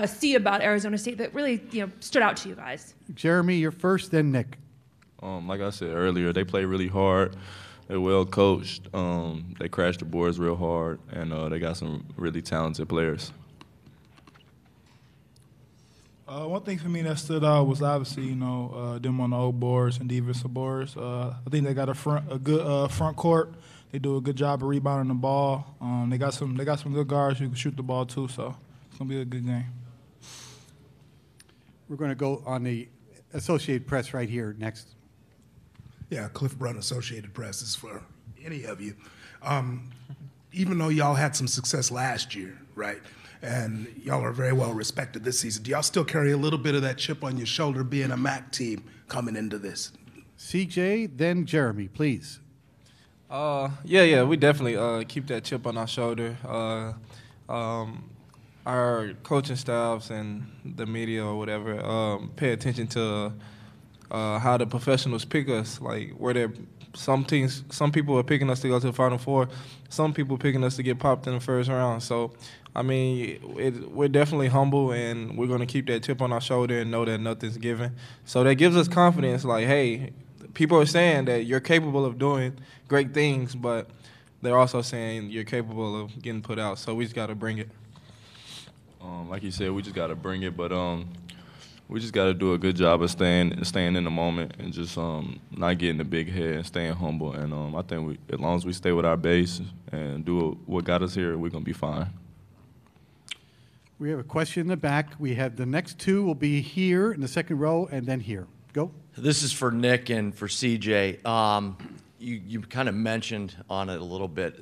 see about Arizona State that really, you know, stood out to you guys? Jeremy, you're first, then Nick. Like I said earlier, they play really hard. They're well coached. They crash the boards real hard, and they got some really talented players. One thing for me that stood out was obviously, you know, them on the old boards and defensive boards. I think they got a good front court. They do a good job of rebounding the ball. They got some good guards who can shoot the ball too. So it's gonna be a good game. We're going to go on the Associated Press right here next. Yeah, Cliff Brunn, Associated Press, is for any of you. Even though y'all had some success last year, right? And y'all are very well respected this season. Do y'all still carry a little bit of that chip on your shoulder being a MAC team coming into this? CJ, then Jeremy, please. Yeah, we definitely keep that chip on our shoulder. Our coaching staffs and the media or whatever pay attention to how the professionals pick us. Like where they're some people are picking us to go to the Final Four. Some people picking us to get popped in the first round. So, I mean, we're definitely humble, and we're going to keep that chip on our shoulder and know that nothing's given. So that gives us confidence, like, hey, people are saying that you're capable of doing great things, but they're also saying you're capable of getting put out. So we just got to bring it. Like you said, we just got to bring it, but we just got to do a good job of staying in the moment and just not getting the big head and staying humble. And I think as long as we stay with our base and do what got us here, we're going to be fine. We have a question in the back. We have the next two will be here in the second row and then here. Go. This is for Nick and for CJ. You kind of mentioned on it a little bit.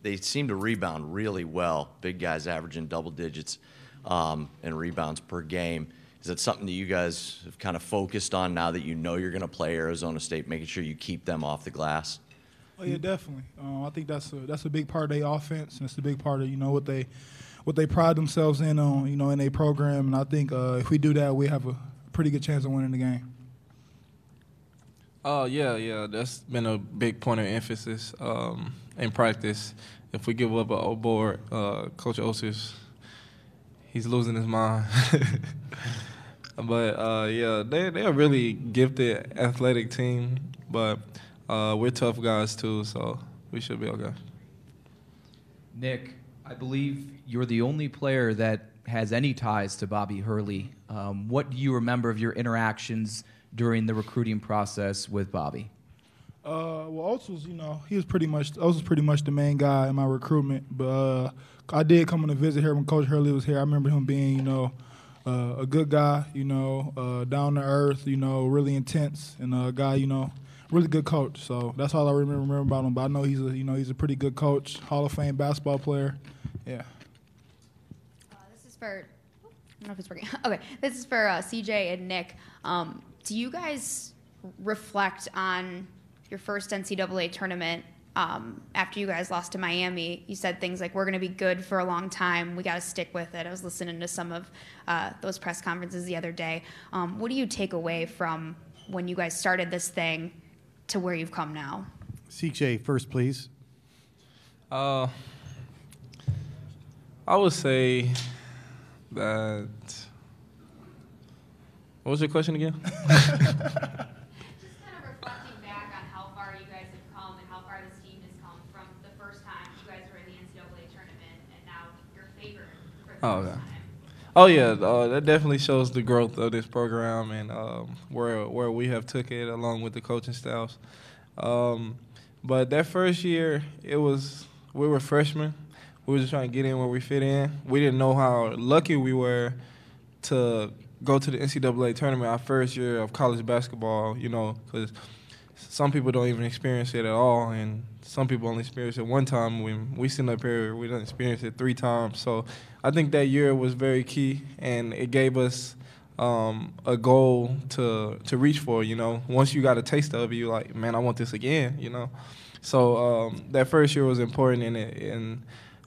They seem to rebound really well. Big guys averaging double digits in rebounds per game. Is that something that you guys have kind of focused on now that you know you're going to play Arizona State, making sure you keep them off the glass? Oh yeah, definitely. I think that's a big part of their offense, and it's a big part of what they pride themselves in on in their program. And I think if we do that, we have a pretty good chance of winning the game. Yeah, that's been a big point of emphasis in practice. If we give up an board, Coach Osis, he's losing his mind. But yeah, they're a really gifted athletic team, but we're tough guys too, so we should be okay. Nick, I believe you're the only player that has any ties to Bobby Hurley. What do you remember of your interactions during the recruiting process with Bobby? Well, Oates was, Oates was pretty much the main guy in my recruitment. But I did come on a visit here when Coach Hurley was here. I remember him being, a good guy, down to earth, really intense, and a guy, really good coach. So that's all I remember about him. But I know he's a pretty good coach, Hall of Fame basketball player. Yeah. This is for, I don't know if it's working. Okay, this is for CJ and Nick. Do you guys reflect on your first NCAA tournament after you guys lost to Miami? You said things like, we're going to be good for a long time. We got to stick with it. I was listening to some of those press conferences the other day. What do you take away from when you guys started this thing to where you've come now? CJ, first, please. I would say that. What was your question again? Just kind of reflecting back on how far you guys have come and how far this team has come from the first time you guys were in the NCAA tournament and now your favorite for the first time. Oh yeah, that definitely shows the growth of this program and where we have took it along with the coaching staffs. But that first year, we were freshmen. We were just trying to get in where we fit in. We didn't know how lucky we were to go to the NCAA tournament our first year of college basketball, because some people don't even experience it at all, and some people only experience it one time. When we sit up here, we done experienced it 3 times. So I think that year was very key, and it gave us a goal to reach for. Once you got a taste of it, you're like, man, I want this again. So that first year was important, and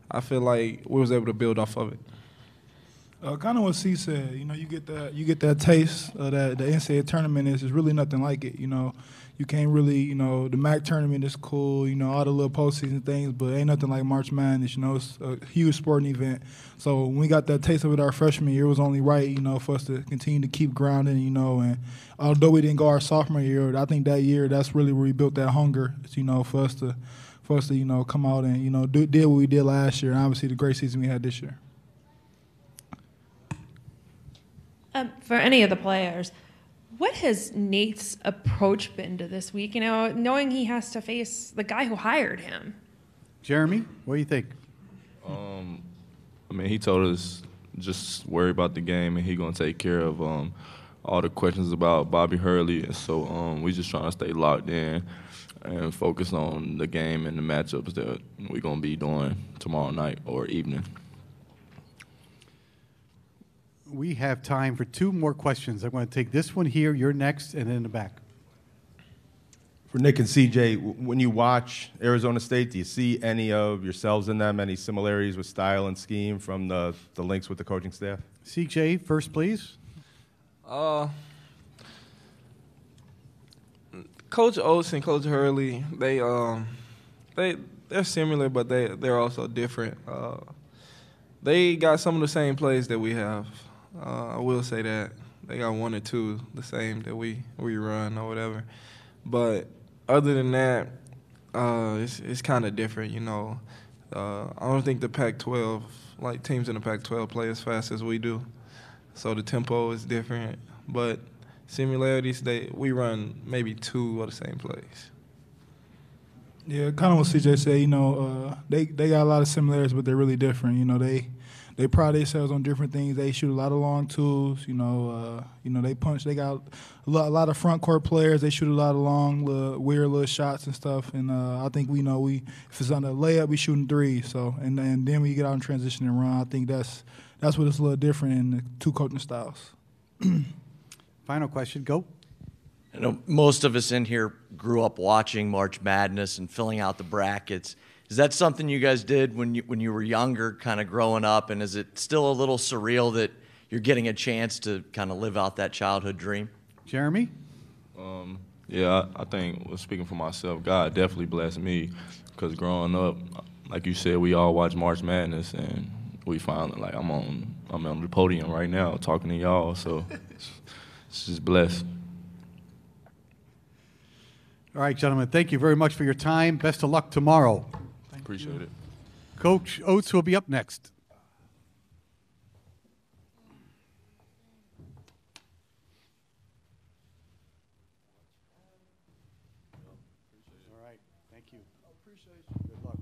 I feel like we was able to build off of it. Kind of what C said, you get that taste of that the NCAA tournament is really nothing like it. You can't really, the MAC tournament is cool, all the little postseason things, but ain't nothing like March Madness. It's a huge sporting event. So when we got that taste of it our freshman year, it was only right, for us to continue to keep grounding, and although we didn't go our sophomore year, I think that year that's really where we built that hunger, for us to come out and did what we did last year, and obviously the great season we had this year. For any of the players, what has Nate's approach been to this week? Knowing he has to face the guy who hired him. Jeremy, what do you think? He told us just worry about the game, and he gonna take care of all the questions about Bobby Hurley. And so we just trying to stay locked in and focus on the game and the matchups that we're gonna be doing tomorrow night or evening. We have time for 2 more questions. I'm going to take this one here, you're next, and then in the back. For Nick and CJ, when you watch Arizona State, do you see any of yourselves in them, any similarities with style and scheme from the links with the coaching staff? CJ, first, please. Coach Oates and Coach Hurley, they're similar, but they're also different. They got some of the same plays that we have. I will say that they got 1 or 2 the same that we run or whatever. But other than that, it's kind of different. I don't think the Pac-12, like teams in the Pac-12, play as fast as we do. So the tempo is different. But similarities, we run maybe 2 of the same plays. Yeah, kind of what CJ said. They got a lot of similarities, but they're really different. they pride themselves on different things. They shoot a lot of long twos. They punch. They got a lot of front court players. They shoot a lot of long, weird little shots and stuff. And I think we if it's on the layup, we shooting threes. So and then when you get out in transition and run, I think that's what it's a little different in the two coaching styles. Final question, go. I know most of us in here grew up watching March Madness and filling out the brackets. Is that something you guys did when you were younger, kind of growing up? And is it still a little surreal that you're getting a chance to kind of live out that childhood dream? Jeremy? Yeah, I think, well, speaking for myself, God definitely blessed me because growing up, like you said, we all watch March Madness, and we finally, like, I'm on the podium right now talking to y'all, so it's just blessed. All right, gentlemen, thank you very much for your time. Best of luck tomorrow. Appreciate it. Coach Oates will be up next. All right, thank you. Appreciate you. Good luck.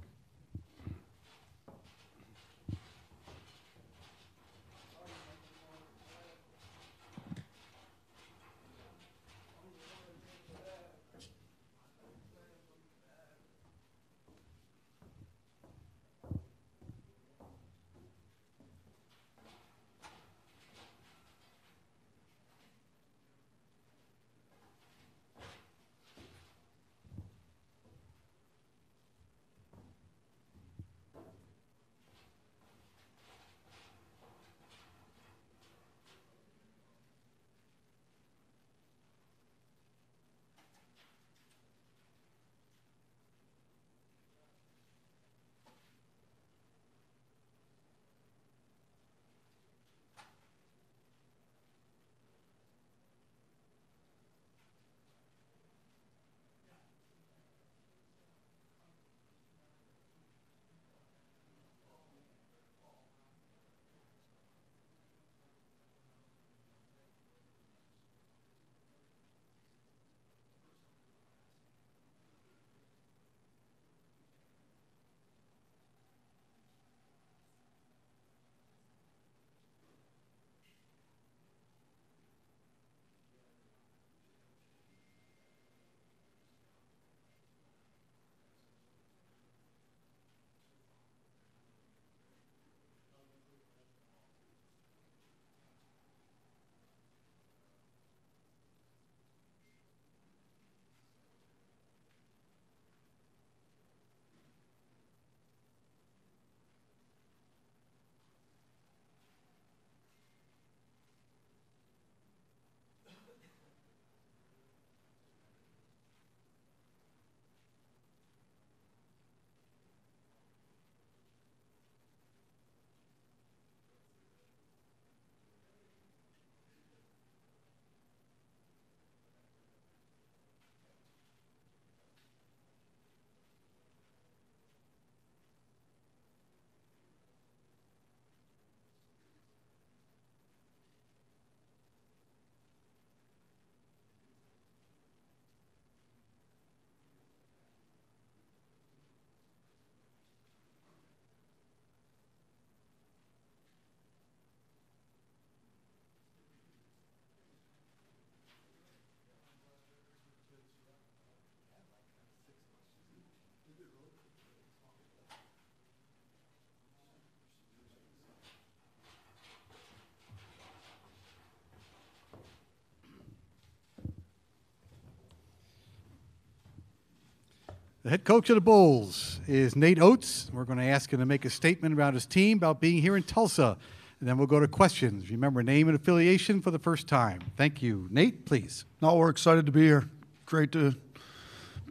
The head coach of the Bulls is Nate Oates. We're going to ask him to make a statement about his team, about being here in Tulsa. And then we'll go to questions. Remember, name and affiliation for the first time. Thank you. Nate, please. No, we're excited to be here. Great to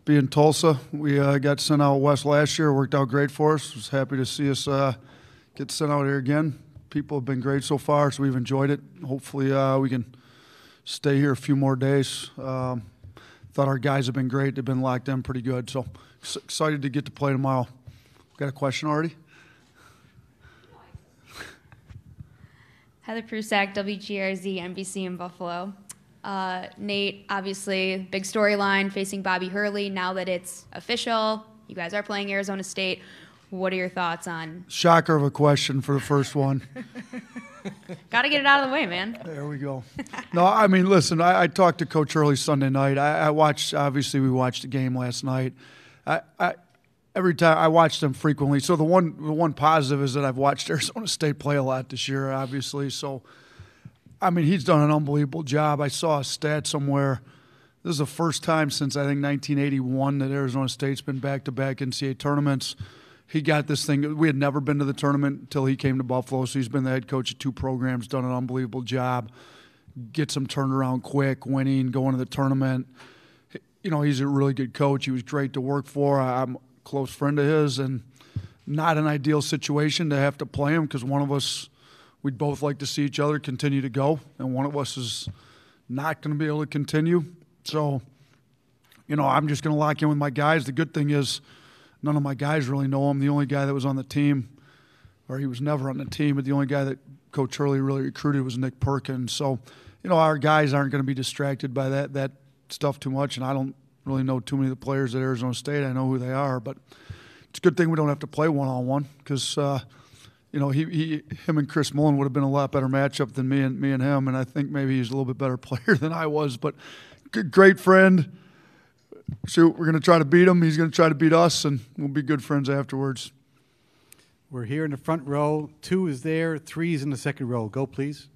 be in Tulsa. We got sent out west last year. It worked out great for us. Was happy to see us get sent out here again. People have been great so far, so we've enjoyed it. Hopefully we can stay here a few more days. Thought our guys have been great. They've been locked in pretty good. So excited to get to play tomorrow. Got a question already? Heather Prusak, WGRZ, NBC in Buffalo. Nate, obviously, big storyline facing Bobby Hurley. Now that it's official, you guys are playing Arizona State. What are your thoughts on? Shocker of a question for the first one. Got to get it out of the way, man. There we go. No, I mean, listen, I talked to Coach Early Sunday night. I watched, obviously, we watched the game last night. Every time I watched them frequently. So the one positive is that I've watched Arizona State play a lot this year, obviously. So, I mean, he's done an unbelievable job. I saw a stat somewhere. This is the first time since, I think, 1981 that Arizona State's been back-to-back NCAA tournaments. He got this thing. We had never been to the tournament until he came to Buffalo, so he's been the head coach of 2 programs, done an unbelievable job. Gets them turned around quick, winning, going to the tournament. You know, he's a really good coach. He was great to work for. I'm a close friend of his, and not an ideal situation to have to play him because one of us, we'd both like to see each other continue to go, and one of us is not going to be able to continue. So, you know, I'm just going to lock in with my guys. The good thing is none of my guys really know him. The only guy that was on the team, or he was never on the team, but the only guy that Coach Hurley really recruited was Nick Perkins. So, you know, our guys aren't going to be distracted by that stuff too much, and I don't really know too many of the players at Arizona State. I know who they are, but it's a good thing we don't have to play one-on-one because, you know, him and Chris Mullen would have been a lot better matchup than me and him, and I think maybe he's a little bit better player than I was, but great friend. Shoot, we're going to try to beat him. He's going to try to beat us, and we'll be good friends afterwards. We're here in the front row. 2 is there. 3 is in the second row. Go, please.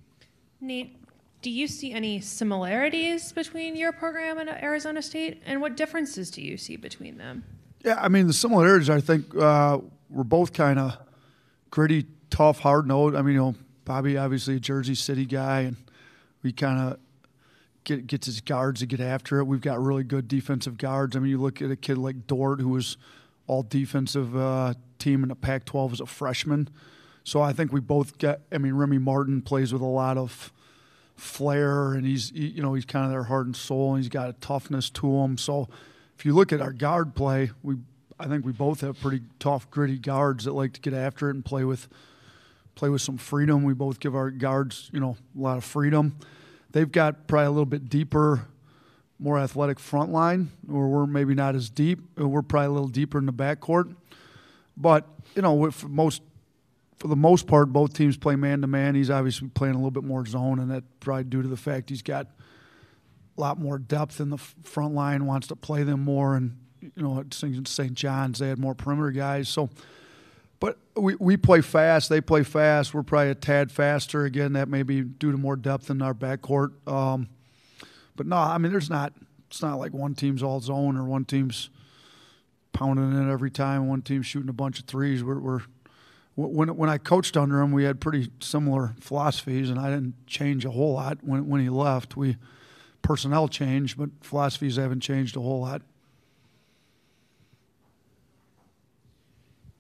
Nate, do you see any similarities between your program and Arizona State, and what differences do you see between them? Yeah, I mean, the similarities, I think, we're both kind of gritty, tough, hard-nosed. I mean, you know, Bobby, obviously a Jersey City guy, and we kind of gets his guards to get after it. We've got really good defensive guards. I mean, you look at a kid like Dort, who was all defensive team in the Pac-12 as a freshman. So I think we both get. I mean, Remy Martin plays with a lot of flair, and he's kind of their heart and soul, and he's got a toughness to him. So if you look at our guard play, I think we both have pretty tough, gritty guards that like to get after it and play with some freedom. We both give our guards, you know, a lot of freedom. They've got probably a little bit deeper, more athletic front line, or we're maybe not as deep. We're probably a little deeper in the backcourt. But, you know, for the most part, both teams play man-to-man. He's obviously playing a little bit more zone, and that's probably due to the fact he's got a lot more depth in the front line, wants to play them more. And, you know, at St. John's, they had more perimeter guys. So, but we play fast. They play fast. We're probably a tad faster. Again, that may be due to more depth in our backcourt. But no, I mean, it's not like one team's all zone or one team's pounding it every time, one team's shooting a bunch of threes. When I coached under him, we had pretty similar philosophies, and I didn't change a whole lot when he left. Personnel changed, but philosophies haven't changed a whole lot.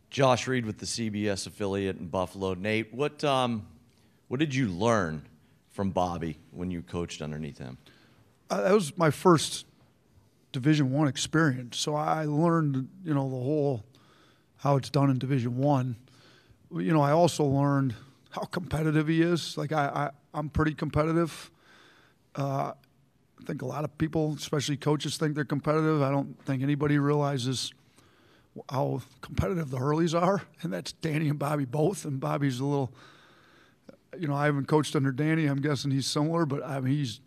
Josh Reed with the CBS affiliate in Buffalo. Nate, what did you learn from Bobby when you coached underneath him? That was my first Division I experience, so I learned, you know, the whole how it's done in Division I. You know, I also learned how competitive he is. Like I'm pretty competitive. I think a lot of people, especially coaches, think they're competitive. I don't think anybody realizes how competitive the Hurleys are, and that's Danny and Bobby both. And Bobby's a little, you know, I haven't coached under Danny. I'm guessing he's similar, but I mean, he's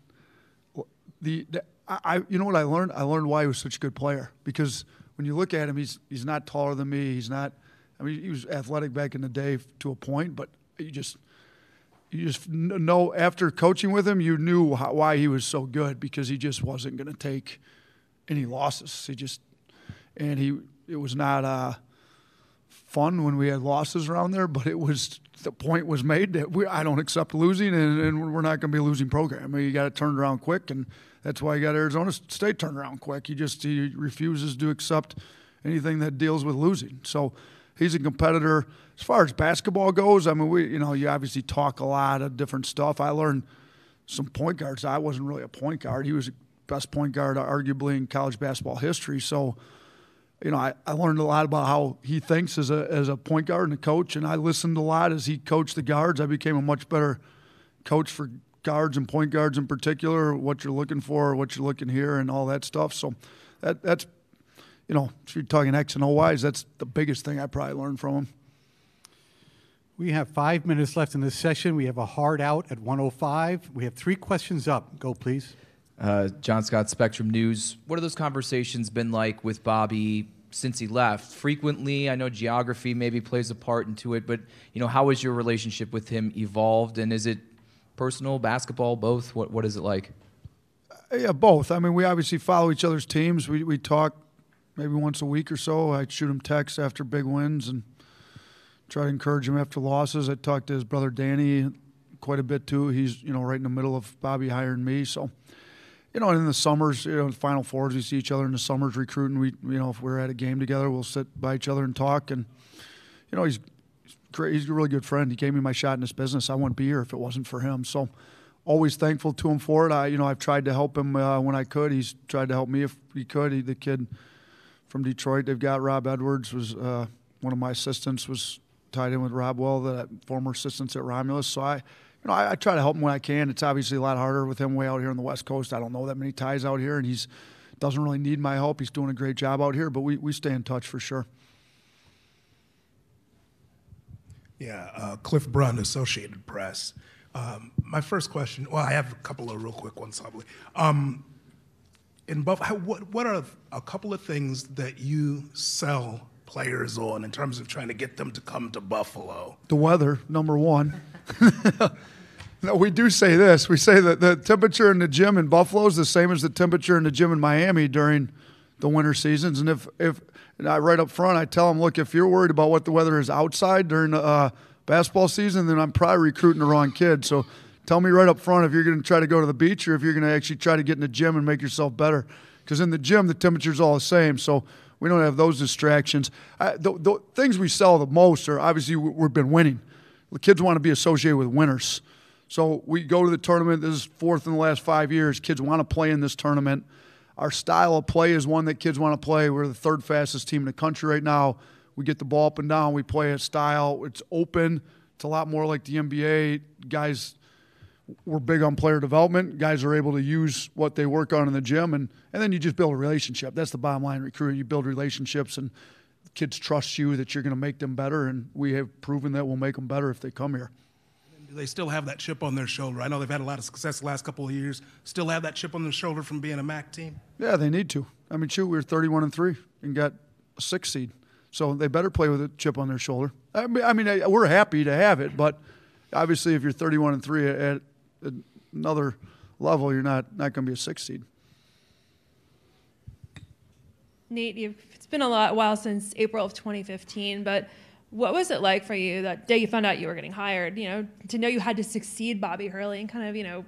you know what I learned? I learned why he was such a good player, because when you look at him, he's not taller than me. He's not. I mean, he was athletic back in the day to a point, but you just know after coaching with him, you knew why he was so good, because he just wasn't going to take any losses. It was not fun when we had losses around there, but the point was made that I don't accept losing, and we're not going to be a losing program. I mean, you got to turn it around quick, and that's why you got Arizona State turned around quick. He refuses to accept anything that deals with losing. So he's a competitor. As far as basketball goes, I mean, you obviously talk a lot of different stuff. I learned some point guards. I wasn't really a point guard. He was the best point guard arguably in college basketball history. So, you know, I learned a lot about how he thinks as a point guard and a coach, and I listened a lot as he coached the guards. I became a much better coach for guards and point guards in particular, what you're looking for, what you're looking here, and all that stuff. So that's, if you're talking X and O Y's, that's the biggest thing I probably learned from him. We have 5 minutes left in this session. We have a hard out at 1:05. We have 3 questions up. Go, please. John Scott, Spectrum News. What have those conversations been like with Bobby since he left? Frequently, I know geography maybe plays a part into it, but how has your relationship with him evolved, and is it personal, basketball, both? What is it like? Yeah, both. I mean, we obviously follow each other's teams. We talk maybe once a week or so. I shoot him texts after big wins and try to encourage him after losses. I talked to his brother Danny quite a bit too. He's right in the middle of Bobby hiring me, so. And in the summers, Final Fours, we see each other in the summers recruiting. We, if we're at a game together, we'll sit by each other and talk. And, he's great. He's a really good friend. He gave me my shot in this business. I wouldn't be here if it wasn't for him. So, always thankful to him for it. I've tried to help him when I could. He's tried to help me if he could. The kid from Detroit, they've got Rob Edwards, was one of my assistants, was tied in with Rob Well, the former assistants at Romulus. So I try to help him when I can. It's obviously a lot harder with him way out here on the West Coast. I don't know that many ties out here, and he doesn't really need my help. He's doing a great job out here, but we stay in touch for sure. Yeah, Cliff Brunn, Associated Press. My first question, I have a couple of real quick ones, probably. In Buffalo, what are a couple of things that you sell players on in terms of trying to get them to come to Buffalo? The weather, number one. No, we do say this. We say that the temperature in the gym in Buffalo is the same as the temperature in the gym in Miami during the winter seasons. And if right up front, I tell them, look, if you're worried about what the weather is outside during the basketball season, then I'm probably recruiting the wrong kid. So tell me right up front if you're going to try to go to the beach or if you're going to actually try to get in the gym and make yourself better. Because in the gym, the temperature's all the same. So we don't have those distractions. The things we sell the most are obviously we've been winning. The kids want to be associated with winners. So we go to the tournament. This is 4th in the last 5 years. Kids want to play in this tournament. Our style of play is one that kids want to play. We're the 3rd fastest team in the country right now. We get the ball up and down. We play a style. It's open. It's a lot more like the NBA. Guys, we're big on player development. Guys are able to use what they work on in the gym, and then you just build a relationship. That's the bottom line in recruiting. You build relationships, and kids trust you that you're going to make them better, and we have proven that we'll make them better if they come here. Do they still have that chip on their shoulder? I know they've had a lot of success the last couple of years. Still have that chip on their shoulder from being a MAC team? Yeah, they need to. I mean, shoot, we were 31-3 and got a 6 seed. So they better play with a chip on their shoulder. I mean, we're happy to have it, but obviously if you're 31-3 at another level, you're not going to be a 6 seed. Nate, it's been a while since April of 2015, but what was it like for you that day you found out you were getting hired, to know you had to succeed Bobby Hurley and kind of,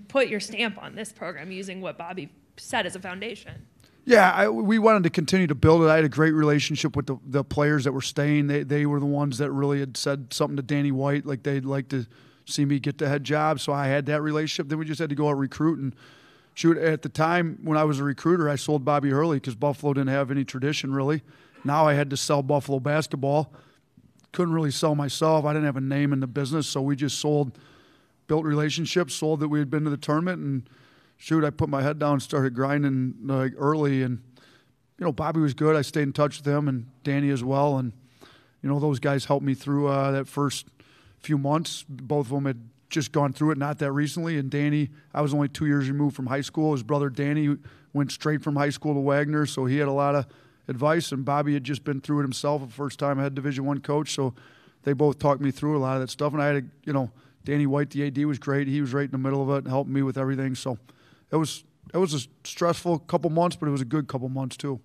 put your stamp on this program using what Bobby set as a foundation? Yeah, we wanted to continue to build it. I had a great relationship with the players that were staying. They were the ones that really had said something to Danny White, like they'd like to see me get the head job. So I had that relationship. Then we just had to go out recruit. And shoot, at the time when I was a recruiter, I sold Bobby Hurley because Buffalo didn't have any tradition really. Now I had to sell Buffalo basketball. Couldn't really sell myself. I didn't have a name in the business, so we just built relationships, sold that we had been to the tournament, and shoot, I put my head down and started grinding early. And, Bobby was good. I stayed in touch with him and Danny as well. And, those guys helped me through that first few months. Both of them had just gone through it not that recently. And Danny, I was only 2 years removed from high school. His brother Danny went straight from high school to Wagner, so he had a lot of advice. And Bobby had just been through it himself, a first-time head Division I coach. So they both talked me through a lot of that stuff. And I had Danny White, the AD, was great. He was right in the middle of it and helped me with everything. So it was a stressful couple months, but it was a good couple months too.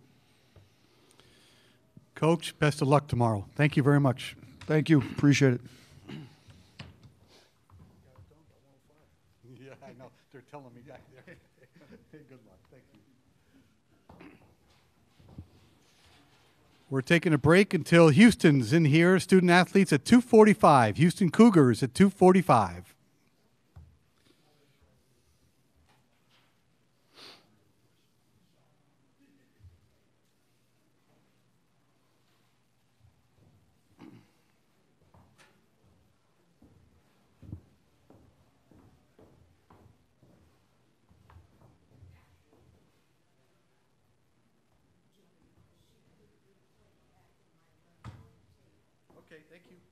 Coach, best of luck tomorrow. Thank you very much. Thank you. Appreciate it. Yeah, I know. They're telling me back there. Good luck. Thank you. We're taking a break until Houston's in here. Student athletes at 2:45. Houston Cougars at 2:45. Okay, thank you.